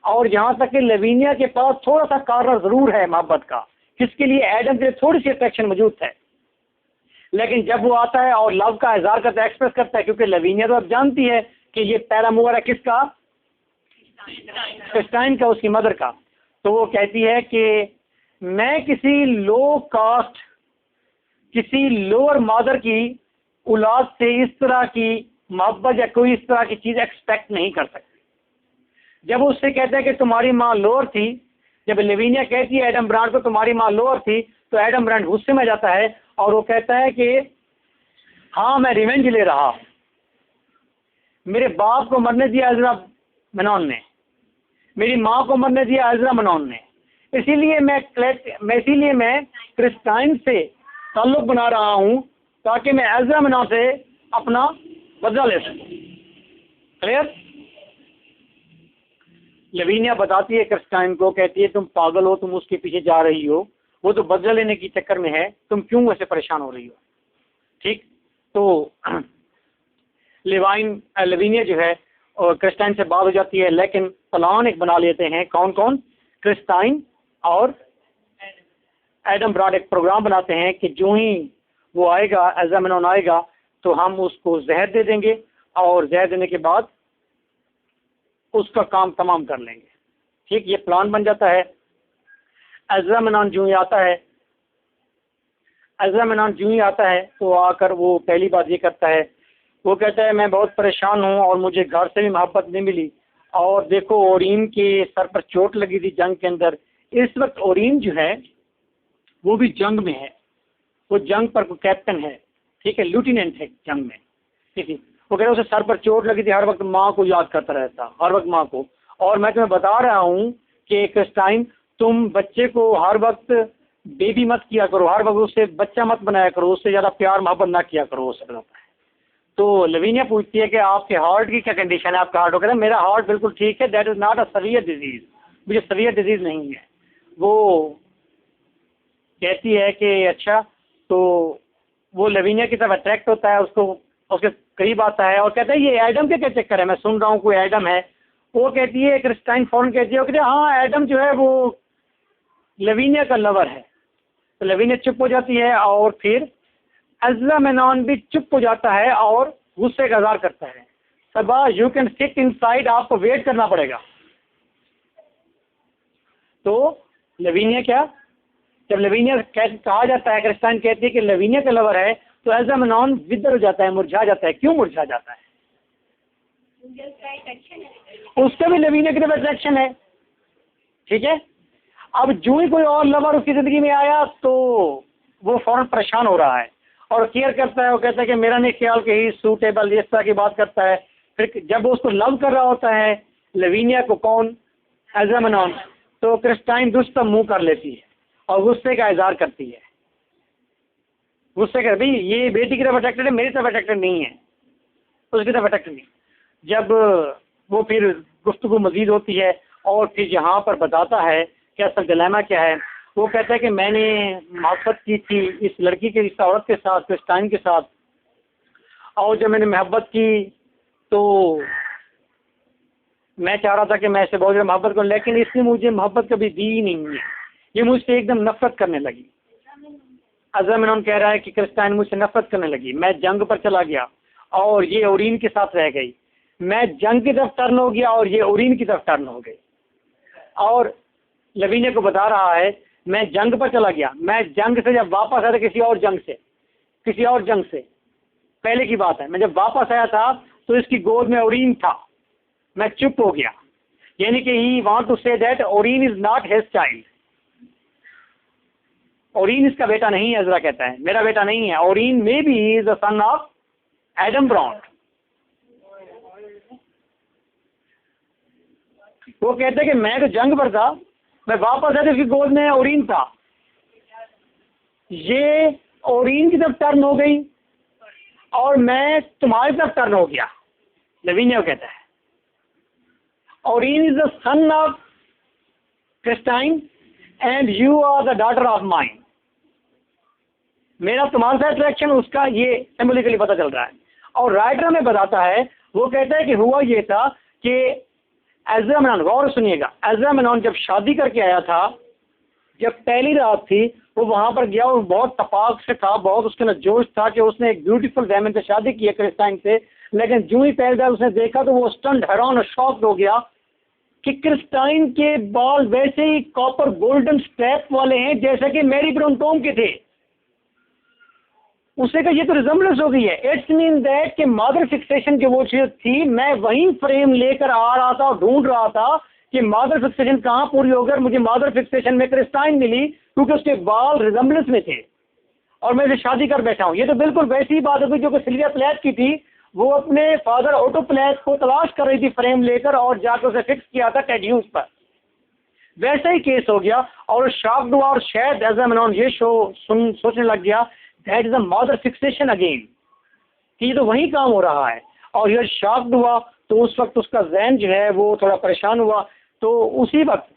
और यहाँ तक कि लेविनिया के पास थोड़ा सा कारण जरूर है मोहब्बत का, किसके लिए? एडम के लिए थोड़ी सी अट्रैक्शन मौजूद है। लेकिन जब वो आता है और लव का इजहार करता है, एक्सप्रेस करता है, क्योंकि लेविनिया तो अब जानती है कि ये पैरामोर है किसका? क्रिस्टाइन का, उसकी मदर का। तो वो कहती है कि मैं किसी लो कास्ट, किसी लोअर मदर की औलाद से इस तरह की मोहब्बत या कोई इस तरह की चीज़ एक्सपेक्ट नहीं कर सकती। जब उससे कहता है कि तुम्हारी माँ लोअर थी, जब लेविनिया कहती है एडम ब्रांड को तुम्हारी माँ लोअर थी, तो एडम ब्रांड गुस्से में जाता है और वो कहता है कि हाँ मैं रिवेंज ले रहा हूँ, मेरे बाप को मरने दिया एज़रा मेनॉन ने, मेरी माँ को मरने दिया एज़रा मेनॉन ने, इसीलिए मैं क्रिस्टाइन से ताल्लुक बना रहा हूँ ताकि मैं एज़रा मेनॉन से अपना बदला ले सकूँ। क्लियर? लेविनिया बताती है क्रिस्टाइन को, कहती है तुम पागल हो, तुम उसके पीछे जा रही हो, वो तो बदला लेने के चक्कर में है, तुम क्यों वैसे परेशान हो रही हो? ठीक, तो लेविनिया जो है और क्रिस्टाइन से बात हो जाती है, लेकिन प्लान एक बना लेते हैं। कौन कौन? क्रिस्टाइन और एडम ब्रांड एक प्रोग्राम बनाते हैं कि जो ही वो आएगा, एज़रा मेनॉन आएगा, तो हम उसको जहर दे देंगे और जहर देने के बाद उसका काम तमाम कर लेंगे। ठीक, ये प्लान बन जाता है। एज़रा मेनॉन जो ही आता है तो आकर वो पहली बात ये करता है, वो कहता है मैं बहुत परेशान हूँ और मुझे घर से भी मोहब्बत नहीं मिली, और देखो ओरीम के सर पर चोट लगी थी जंग के अंदर। इस वक्त ओरीम जो है वो भी जंग में है, वो जंग पर कैप्टन है, ठीक है, लेफ्टिनेंट है जंग में, ठीक है। वो कह रहे उसे सर पर चोट लगी थी, हर वक्त माँ को याद करता रहता, हर वक्त माँ को। और मैं तुम्हें बता रहा हूँ कि क्रिस्टाइन, तुम बच्चे को हर वक्त बेबी मत किया करो, हर वक्त उससे बच्चा मत बनाया करो, उससे ज़्यादा प्यार मोहब्बत ना किया करो, उससे बताता है। तो लेविनिया पूछती है कि आपके हार्ट की क्या कंडीशन है? आपका हार्ट? हो, कहता है मेरा हार्ट बिल्कुल ठीक है, that is not a severe disease, मुझे सीवियर डिजीज़ नहीं है। वो कहती है कि अच्छा, तो वो लेविनिया की तरफ अट्रैक्ट होता है, उसको उसके करीब आता है और कहता है ये एडम के क्या चक्कर है, मैं सुन रहा हूँ कोई एडम है। वो कहती है, क्रिस्टाइन फौरन कहती है हाँ एडम जो है वो लेविनिया का लवर है। तो लेविनिया चुप हो जाती है और फिर एज़रा मेनॉन भी चुप हो जाता है और गुस्से का इज़हार करता है, सबा यू कैन सिट इनसाइड, आपको वेट करना पड़ेगा। तो लेविनिया क्या, जब लेविनिया कहा जाता है, क्रिस्टाइन कहती है कि लेविनिया का लवर है, तो एज़रा मेनॉन विदर हो जाता है, मुरझा जाता है। क्यों मुरझा जाता है? उसका भी लेविनिया की तरफ अट्रैक्शन है, ठीक है। अब जो ही कोई और लवर उसकी ज़िंदगी में आया तो वो फौरन परेशान हो रहा है और केयर करता है, वो कहता है कि मेरा नहीं ख्याल कि ही सूटेबल, इस तरह की बात करता है। फिर जब वो उसको लव कर रहा होता है लेविनिया को, कौन? एज़रा मेनॉन, तो क्रिस्टाइन दुष्ट मुंह कर लेती है और गुस्से का इज़हार करती है। गुस्से कर भाई ये बेटी की तरफ अट्रैक्टेड है, मेरी तरफ अट्रैक्टेड नहीं है, उसकी तरफ अट्रैक्टेड नहीं। जब वो फिर गुफ्तगू मजीद होती है और फिर यहाँ पर बताता है कि असल डिलेमा क्या है। वो कहता है कि मैंने मोहब्बत की थी इस लड़की के, इस औरत के साथ, क्रिस्टाइन के साथ, और जब मैंने मोहब्बत की तो मैं चाह रहा था कि मैं इससे बहुत ज़्यादा मोहब्बत करूँ, लेकिन इसने मुझे मोहब्बत कभी दी ही नहीं है, ये मुझसे एकदम नफरत करने लगी। अज़रा मेनॉन कह रहा है कि क्रिस्टाइन मुझसे नफरत करने लगी, मैं जंग पर चला गया और ये ओरीन के साथ रह गई, मैं जंग की तरफ टर्न हो गया और ये ओरीन की तरफ टर्न हो गई। और लवीनिया को बता रहा है मैं जंग पर चला गया, मैं जंग से जब वापस आया था किसी और जंग से पहले की बात है, मैं जब वापस आया था तो इसकी गोद में ओरीन था, मैं चुप हो गया। यानी कि he want to say that Orin is not his child, Orin इसका बेटा नहीं है। अज़रा कहता है मेरा बेटा नहीं है, Orin may be he is the son of Adam Brant. वो कहते हैं कि मैं तो जंग पर था, मैं वापस आया तो इसकी गोद में ओरीन था, ये ओरीन की तरफ टर्न हो गई और मैं तुम्हारी तरफ टर्न हो गया। लवीनिया कहता है Orin is the son of Christine and you are the daughter of mine. मेरा तुम्हारे साथ अट्रैक्शन, उसका ये सिंबॉलिकली पता चल रहा है। और राइटर में बताता है, वो कहता है कि हुआ ये था कि अज़रा मेनॉन, गौर सुनिएगा, अज़रा मेनॉन जब शादी करके आया था, जब पहली रात थी वो वहाँ पर गया और बहुत तपाक से था, बहुत उसके अंदर जोश था कि उसने एक ब्यूटीफुल वैमन से शादी की है क्रिस्टाइन से। लेकिन जो ही पहली बार उसने देखा तो वो स्टंट, हैरान और शॉक हो गया कि क्रिस्टाइन के बाल वैसे ही कॉपर गोल्डन स्ट्रैप वाले हैं जैसे कि मैरी ब्रॉन्टोम के थे। उससे का ये तो रिजम्बलेंस हो गई है। इट्स मीन दैट कि मदर फिक्सेशन की वो चीज थी, मैं वही फ्रेम लेकर आ रहा था और ढूंढ रहा था कि मदर फिक्सेशन कहाँ पूरी हो गई, और मुझे मदर फिक्सेशन में क्रिस्टाइन मिली क्योंकि उसके बाल रिजम्बलेंस में थे और मैं इसे शादी कर बैठा हूँ। ये तो बिल्कुल वैसी ही बात होगी जो कि सिल्विया प्लैथ की थी, वो अपने फादर ऑटो प्लैथ को तलाश कर रही थी फ्रेम लेकर और जाकर उसे फिक्स किया था टेड ह्यूज पर। वैसा ही केस हो गया और शॉक्ड हुआ और शायद अज़रा मेनॉन ये सोचने लग गया that is a mother fixation again, कि ये तो वही काम हो रहा है। और ये शॉक्ड हुआ तो उस वक्त उसका ज़हन जो है वो थोड़ा परेशान हुआ। तो उसी वक्त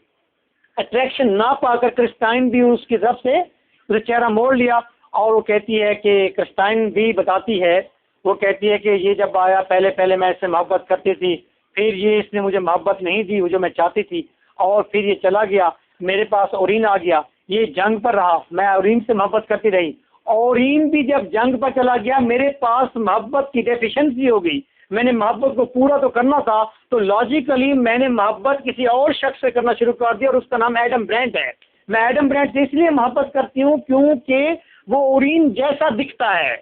अट्रैक्शन ना पाकर क्रिस्टाइन भी उसकी तरफ से उसे चेहरा मोड़ लिया। और वो कहती है कि क्रिस्टाइन भी बताती है, वो कहती है कि ये जब आया पहले पहले मैं इससे मोहब्बत करती थी, फिर ये इसने मुझे मोहब्बत नहीं दी जो मैं चाहती थी, और फिर ये चला गया, मेरे पास ओरीन आ गया, ये जंग पर रहा, मैं ओरीन से मोहब्बत करती रही। ओरीन भी जब जंग पर चला गया मेरे पास मोहब्बत की डेफिशिएंसी हो गई, मैंने मोहब्बत को पूरा तो करना था, तो लॉजिकली मैंने मोहब्बत किसी और शख्स से करना शुरू कर दिया और उसका नाम एडम ब्रेंट है। मैं एडम ब्रेंट से इसलिए मोहब्बत करती हूँ क्योंकि वो ओरीन जैसा दिखता है।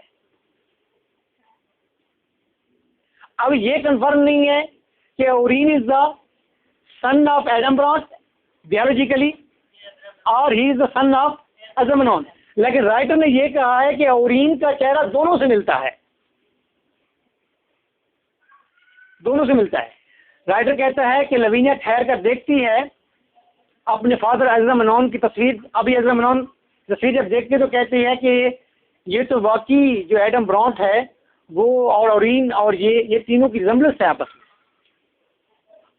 अब ये कंफर्म नहीं है कि Orin is the son of Adam Brant biologically और he is the son of Ezra Mannon, लेकिन राइटर ने यह कहा है कि ओरीन का चेहरा दोनों से मिलता है, दोनों से मिलता है। राइटर कहता है कि लवीनिया ठहर कर देखती है अपने फादर अज़रा मेनॉन की तस्वीर। अभी अज़रा मेनॉन तस्वीर जब देखती है तो कहती है कि ये तो वाकई जो एडम ब्रेंट है वो और ओरीन और ये तीनों की रिजेम्बलेंस है आपस में।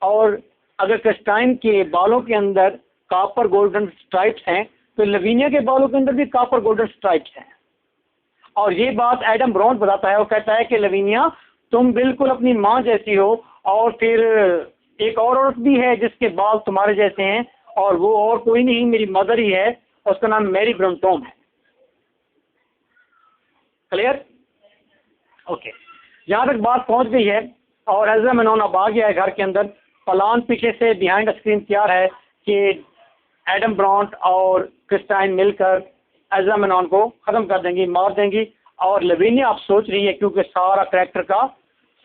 और अगर क्रिस्टाइन के बालों के अंदर कॉपर गोल्डन स्ट्राइप्स हैं तो लवीनिया के बालों के अंदर भी कॉपर गोल्डन स्ट्राइप्स हैं। और ये बात एडम ब्रेंट बताता है, वो कहता है कि लवीनिया तुम बिल्कुल अपनी माँ जैसी हो, और फिर एक और औरत भी है जिसके बाल तुम्हारे जैसे हैं और वो और कोई नहीं मेरी मदर ही है, उसका नाम मैरी ब्रॉन्टोम है। क्लियर? ओके, यहाँ तक बात पहुँच गई है और अज़रा मेनॉन अब आ गया है घर के अंदर। प्लान पीछे से बिहाइंड स्क्रीन तैयार है कि एडम ब्रेंट और क्रिस्टाइन मिलकर अज़रा मेनॉन को ख़त्म कर देंगी, मार देंगी। और लवीनिया अब सोच रही है, क्योंकि सारा कैरेक्टर का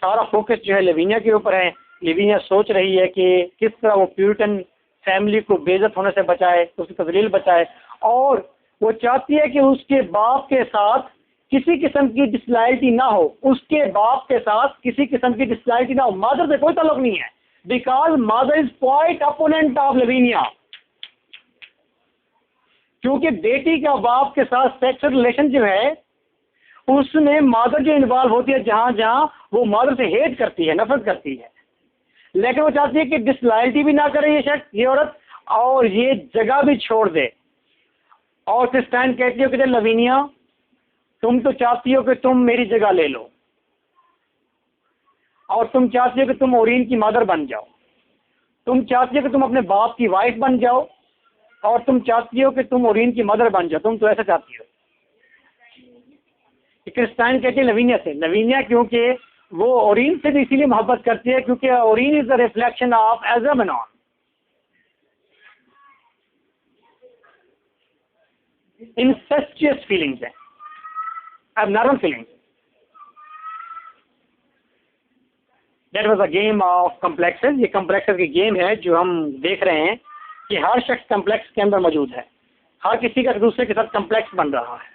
सारा फोकस जो है लवीनिया के ऊपर है, लवीनिया सोच रही है कि किस तरह वो प्यूरिटन फैमिली को बेइज्जत होने से बचाए, उसकी तजलील बचाए। और वो चाहती है कि उसके बाप के साथ किसी किस्म की डिसलॉयल्टी ना हो, उसके बाप के साथ किसी किस्म की डिसलॉयल्टी ना हो। मदर से कोई ताल्लुक नहीं है, because mother is quite opponent of Lavinia, क्योंकि बेटी का बाप के साथ सेक्सुअल रिलेशन जो है उसमें मदर जो इन्वॉल्व होती है, जहाँ जहाँ वो मदर से हेट करती है, नफरत करती है, लेकिन वो चाहती है कि डिसलॉयल्टी भी ना करे ये शख्स, ये औरत, और ये जगह भी छोड़ दे। और क्रिस्टाइन कहती हो कि लवीनिया, तुम तो चाहती हो कि तुम मेरी जगह ले लो, और तुम चाहती हो कि तुम ओरीन की मदर बन जाओ, तुम चाहती हो कि तुम अपने बाप की वाइफ बन जाओ, और तुम चाहती हो कि तुम ओरीन की मदर बन जाओ, तुम तो ऐसा चाहती हो। क्रिस्टाइन कहती है लवीनिया से, लवीनिया क्योंकि वो ओरीन से भी इसीलिए मोहब्बत करती है क्योंकि Orin is the reflection of Ezra Mannon. Incestuous feelings है, abnormal feelings. That was a game of complexes. ये complexes की गेम है जो हम देख रहे हैं कि हर शख्स कम्प्लेक्स के अंदर मौजूद है, हर किसी का दूसरे के साथ कम्प्लेक्स बन रहा है।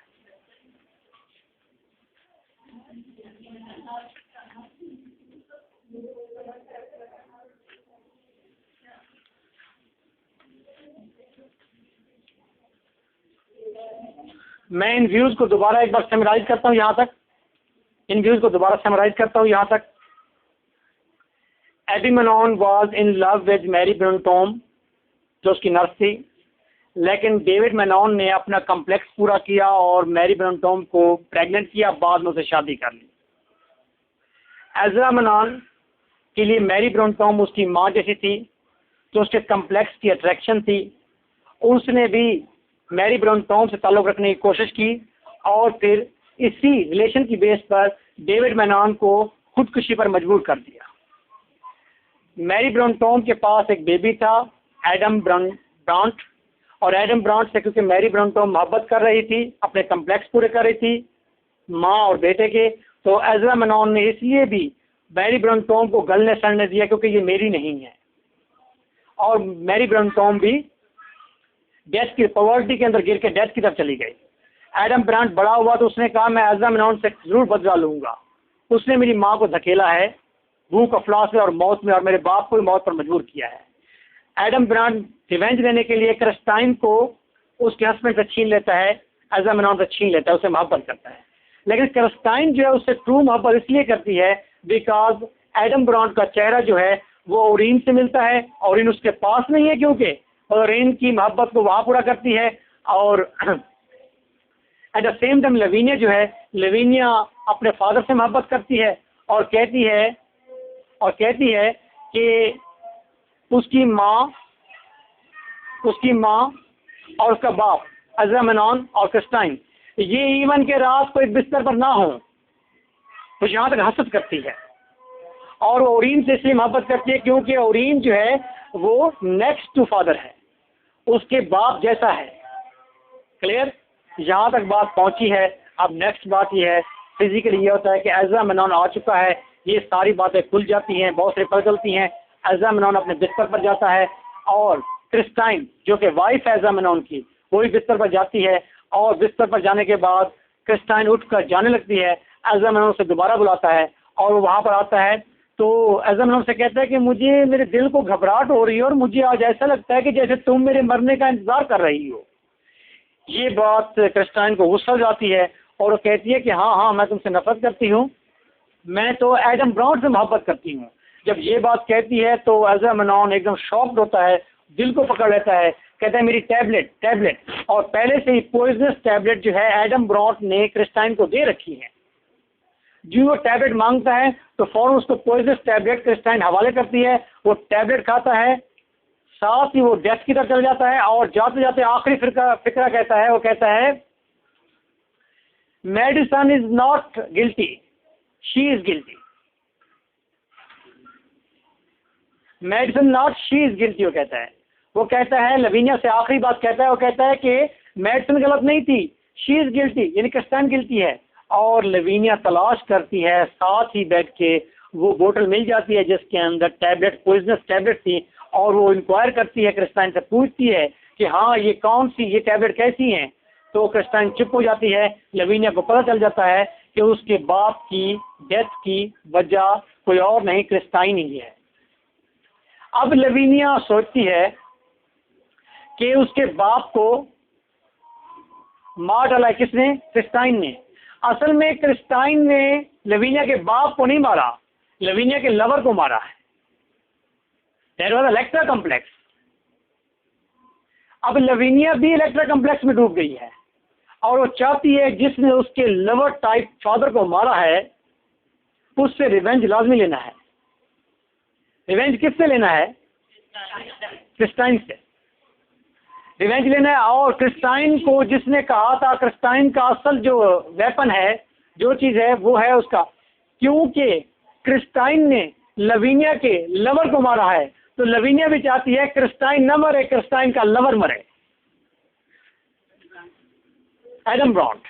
मैं इन व्यूज को दोबारा एक बार समराइज करता हूँ यहाँ तक, इन व्यूज को दोबारा समराइज करता हूँ यहाँ तक। एडिमेनॉन was in love with Marie Brantome, जो उसकी नर्स थी, लेकिन डेविड मेनॉन ने अपना कम्प्लेक्स पूरा किया और मैरी ब्रनटॉम को प्रेग्नेंट किया, बाद में उसे शादी कर ली। एज़रा मेनॉन के लिए मैरी ब्रनटॉम उसकी माँ जैसी थी, तो उसके कम्प्लेक्स की अट्रैक्शन थी। उसने भी मैरी ब्रनटॉम से ताल्लुक़ रखने की कोशिश की और फिर इसी रिलेशन की बेस पर डेविड मेनॉन को खुदकुशी पर मजबूर कर दिया। मैरी ब्रनटॉम के पास एक बेबी था, एडम ब्रांट, और एडम ब्रांट से क्योंकि मैरी ब्रनटॉम मोहब्बत कर रही थी, अपने कम्प्लेक्स पूरे कर रही थी माँ और बेटे के, तो एज़रा मेनॉन ने इसलिए भी मैरी ब्रनटॉम को गलने सड़ने दिया क्योंकि ये मेरी नहीं है। और मैरी ब्रनटॉम भी डेथ की पॉवर्टी के अंदर गिर के डेथ की तरफ चली गई। एडम ब्रांट बड़ा हुआ तो उसने कहा मैं एज़रा मेनॉन से जरूर बदला लूंगा, उसने मेरी माँ को धकेला है भूख अफलास में और मौत में, और मेरे बाप को भी मौत पर मजबूर किया है। एडम ब्रांट रिवेंज लेने के लिए क्रिस्टाइन को उसके हस्बैंड से छीन लेता है, एज़रा मेनॉन से छीन लेता है, उसे मोहब्बत करता है। लेकिन क्रिस्टाइन जो है उससे ट्रू मोहब्बत इसलिए करती है बिकॉज एडम ब्रांट का चेहरा जो है वो ओरीन से मिलता है, ओरीन उसके पास नहीं है क्योंकि ओरीन की मोहब्बत को वहाँ पूरा करती है। और एट द सेम टाइम लवीनिया जो है, लवीनिया अपने फादर से मोहब्बत करती है और कहती है कि उसकी माँ और उसका बाप एज़रा मेनॉन और क्रिस्टाइन ये इवन के रात को एक बिस्तर पर ना हो, तो यहाँ तक हसद करती है। और ओरीन से इसलिए मोहब्बत करती है क्योंकि ओरीन जो है वो नेक्स्ट टू फादर है, उसके बाप जैसा है। क्लियर, यहाँ तक बात पहुँची है। अब नेक्स्ट बात ये है, फिजिकली ये होता है कि एज़रा मेनॉन आ चुका है, ये सारी बातें खुल जाती हैं, बहुत सारी पता चलती हैं। एज़रा मेनॉन अपने बिस्तर पर जाता है और क्रिस्टाइन जो कि वाइफ है एज़रा मेनॉन की, वो भी बिस्तर पर जाती है, और बिस्तर पर जाने के बाद क्रिस्टाइन उठकर जाने लगती है। एज़रा मेनॉन उसे दोबारा बुलाता है और वो वहाँ पर आता है, तो एज़रा मेनॉन से कहता है कि मुझे मेरे दिल को घबराहट हो रही है और मुझे आज ऐसा लगता है कि जैसे तुम मेरे मरने का इंतज़ार कर रही हो। ये बात क्रिस्टाइन को गुस्सा जाती है और वो कहती है कि हाँ मैं तुमसे नफरत करती हूँ, मैं तो एडम ब्रांट से मोहब्बत करती हूँ। जब ये बात कहती है तो एज़रा मेनॉन एकदम शॉक्ड होता है, दिल को पकड़ लेता है, कहता है मेरी टैबलेट, और पहले से ही पॉइजनस टैबलेट जो है एडम ब्रांट ने क्रिस्टाइन को दे रखी है। जो वो टैबलेट मांगता है तो फौरन उसको पॉइजनस टैबलेट क्रिस्टाइन हवाले करती है, वो टैबलेट खाता है, साथ ही वो डेथ की तरफ चल जाता है। और जाते जाते आखिरी फिक्रा कहता है, वो कहता है Madison is not guilty, she is guilty. Madison not, she is guilty. वो कहता है लवीनिया से आखिरी बात कहता है, वो कहता है कि मेडिसन गलत नहीं थी, शी इज गिल्टी, यानी क्रिस्टाइन गिल्टी है। और लवीनिया तलाश करती है, साथ ही बैठ के वो बोतल मिल जाती है जिसके अंदर टैबलेट, पॉइजनस टैबलेट थी, और वो इंक्वायर करती है, क्रिस्टाइन से पूछती है कि हाँ ये कौन सी, ये टैबलेट कैसी हैं। तो क्रिस्टाइन चुप हो जाती है। लवीनिया को पता चल जाता है कि उसके बाप की डेथ की वजह कोई और नहीं, क्रिस्टाइन ही है। अब लवीनिया सोचती है कि उसके बाप को मार डाला है किसने, क्रिस्टाइन ने। असल में क्रिस्टाइन ने लवीनिया के बाप को नहीं मारा, लवीनिया के लवर को मारा है। That was Electra complex. अब लवीनिया भी इलेक्ट्रा कॉम्प्लेक्स में डूब गई है और वो चाहती है जिसने उसके लवर टाइप फादर को मारा है उससे रिवेंज लाजमी लेना है। रिवेंज किससे लेना है? क्रिस्टाइन से रिवेंज लेना है। और क्रिस्टाइन को जिसने कहा था, क्रिस्टाइन का असल जो वेपन है, जो चीज़ है वो है उसका, क्योंकि क्रिस्टाइन ने लवीनिया के लवर को मारा है तो लवीनिया भी चाहती है क्रिस्टाइन न मरे, क्रिस्टाइन का लवर मरे। एडम ब्रॉन्ट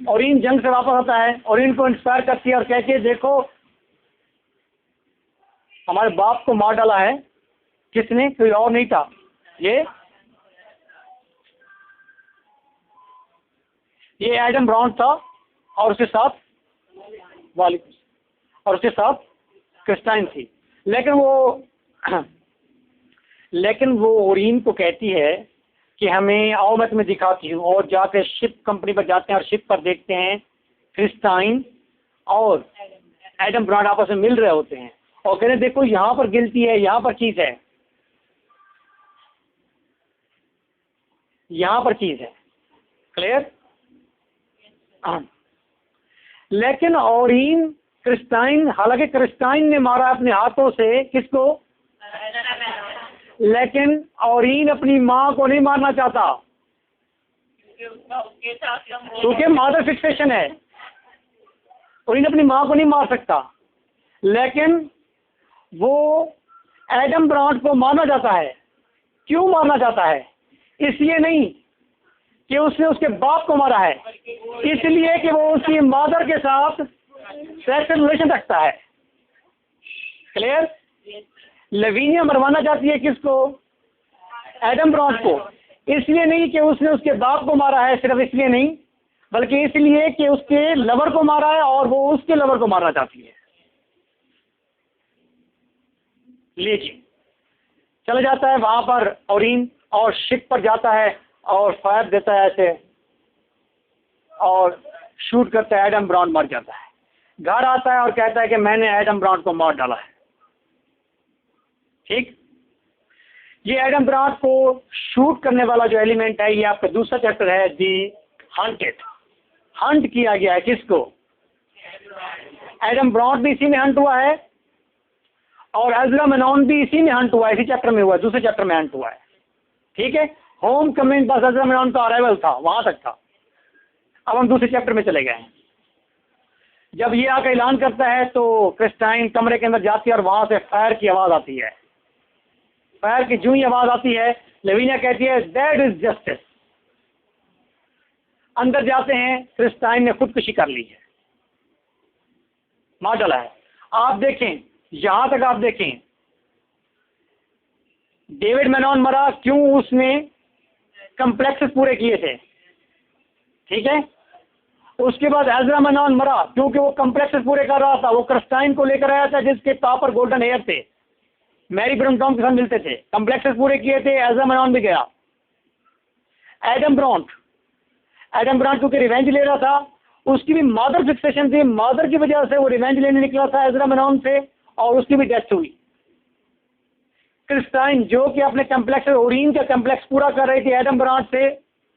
ओरिन जंग से वापस आता है, ओरिन को इंस्पायर करती है और कहती है देखो हमारे बाप को मार डाला है, किसने? कोई और नहीं था, ये एडम ब्रॉन्ट था और उसके साथ और उसके साथ क्रिस्टाइन थी। लेकिन वो ओरिन को कहती है कि हमें आओ मैं तुम्हें दिखाती हूँ, और जाके शिप कंपनी पर जाते हैं और शिप पर देखते हैं क्रिस्टाइन और एडम ब्रॉन्ट आपस में मिल रहे होते हैं और कहते हैं देखो यहाँ पर गिल्टी है, यहाँ पर चीज़ है, यहाँ पर चीज़ है। क्लियर? लेकिन ओरिन क्रिस्टाइन, हालांकि क्रिस्टाइन ने मारा अपने हाथों से किसको? लेकिन ओरिन अपनी माँ को नहीं मारना चाहता क्योंकि मदर फिक्सेशन है। ओरिन अपनी माँ को नहीं मार सकता, लेकिन वो एडम ब्रॉन्ट को मारना चाहता है। क्यों मारना चाहता है? इसलिए नहीं कि उसने उसके बाप को मारा है, इसलिए कि वो उसकी मदर के साथ सेक्सुअल रिलेशन रखता है। क्लियर? लवीनिया मरवाना चाहती है किसको? एडम ब्रॉन्ट को। इसलिए नहीं कि उसने उसके बाप को मारा है, सिर्फ इसलिए नहीं, बल्कि इसलिए कि उसके लवर को मारा है और वो उसके लवर को मारना चाहती है। लीजिए, चला जाता है वहां पर ओरिन और शिप पर जाता है और फायर देता है ऐसे और शूट करता है, एडम ब्रॉन्ट मर जाता है। घर आता है और कहता है कि मैंने एडम ब्रॉन्ट को मार डाला है। ठीक, ये एडम ब्रॉन्ट को शूट करने वाला जो एलिमेंट है ये आपका दूसरा चैप्टर है, दी हंटेड। हंट किया गया है किसको? एडम ब्रॉन्ट भी इसी में हंट हुआ है और एज़रा मेनॉन भी इसी में हंट हुआ है, इसी चैप्टर में हुआ है, दूसरे चैप्टर में हंट हुआ है। ठीक है, होम कमिंग बस एज़रा मेनॉन का अराइवल था, वहां तक था। अब हम दूसरे चैप्टर में चले गए हैं। जब ये आकर ऐलान करता है तो क्रिस्टाइन कमरे के अंदर जाती है और वहां से फायर की आवाज आती है। फायर की जूं ही आवाज आती है, लवीनिया कहती है दैट इज जस्टिस। अंदर जाते हैं, क्रिस्टाइन ने खुदकुशी कर ली है, मार डाला है। आप देखें, यहां तक आप देखें, डेविड मेनॉन मरा क्यों? उसने कम्प्लेक्सेस पूरे किए थे। ठीक है, उसके बाद एज़रा मेनॉन मरा क्योंकि वो कम्प्लेक्सेस पूरे कर रहा था। वो क्रिस्टाइन को लेकर आया था जिसके पापर गोल्डन हेयर थे, मैरी ब्रमटॉम के साथ मिलते थे, कम्प्लेक्सेस पूरे किए थे, एज़रा मेनॉन भी गया। एडम ब्रॉन्ट क्योंकि रिवेंज ले रहा था, उसकी भी मदर फिक्सेशन थी, मदर की वजह से वो रिवेंज लेने निकला था एज़रा मेनॉन से और उसकी भी डेथ हुई। क्रिस्टाइन जो कि अपने कम्प्लेक्स ओरिन का कम्प्लेक्स पूरा कर रही थी एडम ब्रॉन्ट से,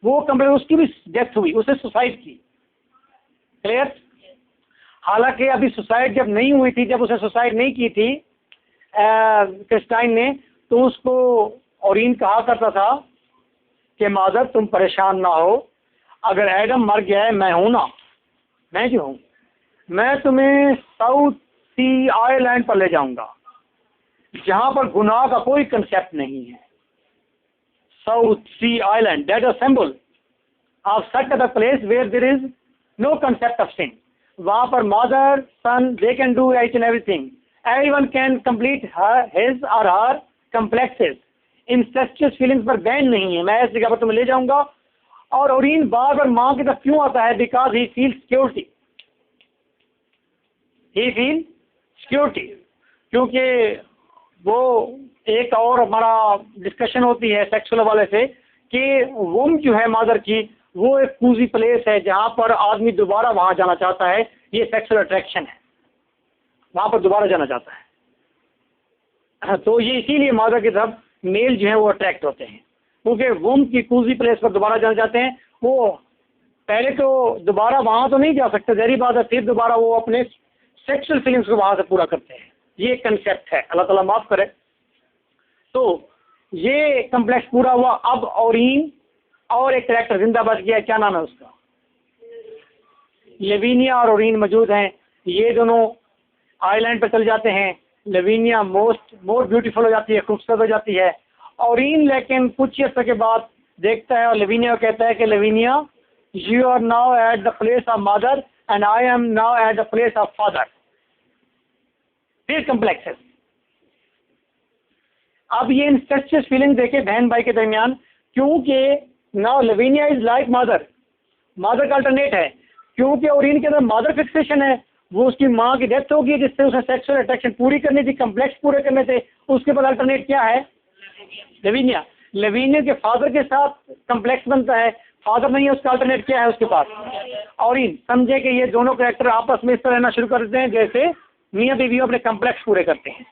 वो कम्प्लेक्स उसकी भी डेथ हुई, उसने सुसाइड की। क्लियर? हालांकि अभी सुसाइड जब नहीं हुई थी, जब उसने सुसाइड नहीं की थी क्रिस्टाइन ने, तो उसको ओरिन कहा करता था कि मादर तुम परेशान ना हो, अगर एडम मर गया है, मैं हूं ना, मैं जो हूं, मैं तुम्हें साउथ सी आइलैंड पर ले जाऊंगा जहां पर गुनाह का कोई कंसेप्ट नहीं है। South Sea island, that is symbol of such a place where there is no concept of sin. वहां पर mother son they can do each and everything, everyone can complete his or her complexes. Incestuous feelings पर ban नहीं है। मैं इस जगह पर तुम्हें ले जाऊंगा। और ओरिन बार बार माँ की तरफ क्यों आता है? Because he feel security, he feel security, क्योंकि वो एक और हमारा डिस्कशन होती है सेक्सुअल वाले से कि वुम जो है मदर की, वो एक कूजी प्लेस है जहाँ पर आदमी दोबारा वहाँ जाना चाहता है, ये सेक्सुअल अट्रैक्शन है, वहाँ पर दोबारा जाना चाहता है। तो ये इसीलिए मदर की तरफ मेल जो है वो अट्रैक्ट होते हैं, क्योंकि वुम की कूजी प्लेस पर दोबारा जाना चाहते हैं। वो पहले तो दोबारा वहाँ तो नहीं जा सकते, जहरी बात है, फिर दोबारा वो अपने सेक्सुअल फीलिंग्स को वहाँ से पूरा करते हैं। ये कंसेप्ट है, अल्लाह ताला माफ़ करे। तो ये कम्प्लेक्स पूरा हुआ। अब ओरिन और एक कैरेक्टर जिंदा बच गया, क्या नाम है उसका? लेविनिया और ओरिन मौजूद हैं। ये दोनों आइलैंड पर चले जाते हैं। लेविनिया मोर ब्यूटीफुल हो जाती है, खूबसूरत हो जाती है। ओरिन लेकिन कुछ अर्से के बाद देखता है और लेविनिया को कहता है कि Lavinia, you are now at the place of mother and I am now at the place of father. फिर कम्प्लेक्स है। अब ये इंसेस्टियस फीलिंग देखे बहन भाई के दरमियान, क्योंकि now Lavinia is like mother, mother का अल्टरनेट है, क्योंकि ओरिन के अंदर मदर फिक्सेशन है। वो उसकी माँ की डेथ होगी जिससे उसे सेक्सुअल अट्रैक्शन पूरी करनी थी, कम्प्लेक्स पूरे करने थे। उसके बाद अल्टरनेट क्या है? लेविनिया। लेविनिया के फादर के साथ कम्प्लेक्स बनता है, फादर नहीं है, उसका अल्टरनेट क्या है उसके पास? ओरिन। समझे कि ये दोनों कैरेक्टर आपस में इस तरह रहना शुरू कर देते हैं जैसे मियाँ बीवी अपने कम्प्लेक्स पूरे करते हैं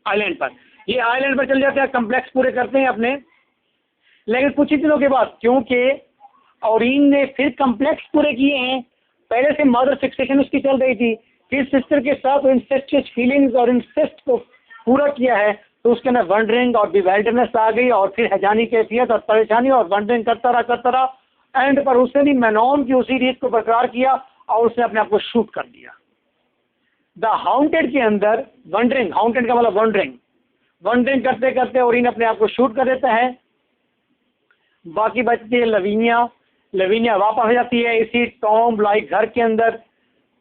आइलैंड पर। ये आइलैंड पर चल जाते हैं, कम्प्लेक्स पूरे करते हैं अपने। लेकिन कुछ ही दिनों के बाद, क्योंकि ओरिन ने फिर कम्प्लेक्स पूरे किए हैं, पहले से मदर फिक्सेशन उसकी चल रही थी, फिर सिस्टर के साथ इंसेस्टियस फीलिंग्स और इंसेस्ट को पूरा किया है, तो उसके अंदर वंडरिंग और बिवेल्डरनेस आ गई और फिर हैजानी कैफियत और परेशानी और वंडरिंग करता रहा। एंड पर उसने भी मैनोन की उसी रीत को बरकरार किया और उसने अपने आप को शूट कर दिया। द हाउंटेड के अंदर वंडरिंग, हाउंटेड का मतलब वंडरिंग करते करते ओरिन अपने आप को शूट कर देता है। बाकी बचती है लेविनिया। लेविनिया वापस हो जाती है इसी टॉम लाइक घर के अंदर।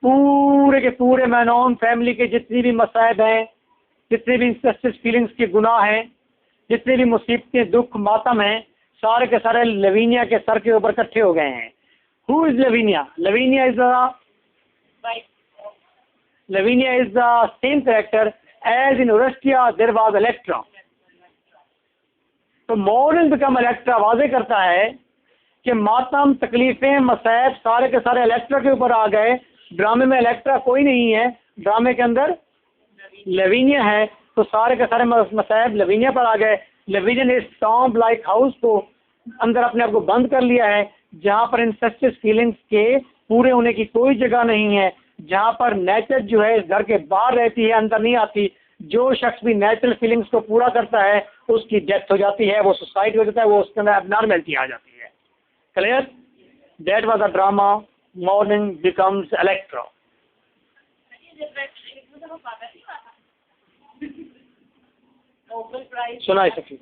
पूरे के पूरे मैनोन फैमिली के जितनी भी मसाइब हैं, जितने भी इंसेस्टियस फीलिंग्स के गुनाह हैं, जितने भी मुसीबतें दुख मातम हैं, सारे के सारे लेविनिया के सर के ऊपर इकट्ठे हो गए हैं। Who is Lavinia? Lavinia is the same character as in Oresteia there was Electra. तो मॉर्निंग बिकम इलेक्ट्रा वाजे करता है कि मातम तकलीफें मसाइब सारे के सारे इलेक्ट्रा के ऊपर आ गए। ड्रामे में इलेक्ट्रा कोई नहीं है, ड्रामे के अंदर लेविनिया है, तो सारे के सारे मसाइब लेविनिया पर आ गए। लेविनिया ने इस टॉम लाइक हाउस को अंदर अपने आप को बंद कर लिया है, जहाँ पर इंसेस्टियस फीलिंग्स के पूरे होने की कोई जगह नहीं है, जहाँ पर नेचर जो है इस घर के बाहर रहती है, अंदर नहीं आती। जो शख्स भी नेचुरल फीलिंग्स को पूरा करता है उसकी डेथ हो जाती है, वो सुसाइड हो जाता है, वो उसके अंदर एबनॉर्मलिटी आ जाती है। Clear? That was a drama morning becomes Electra. सुनाई सकी।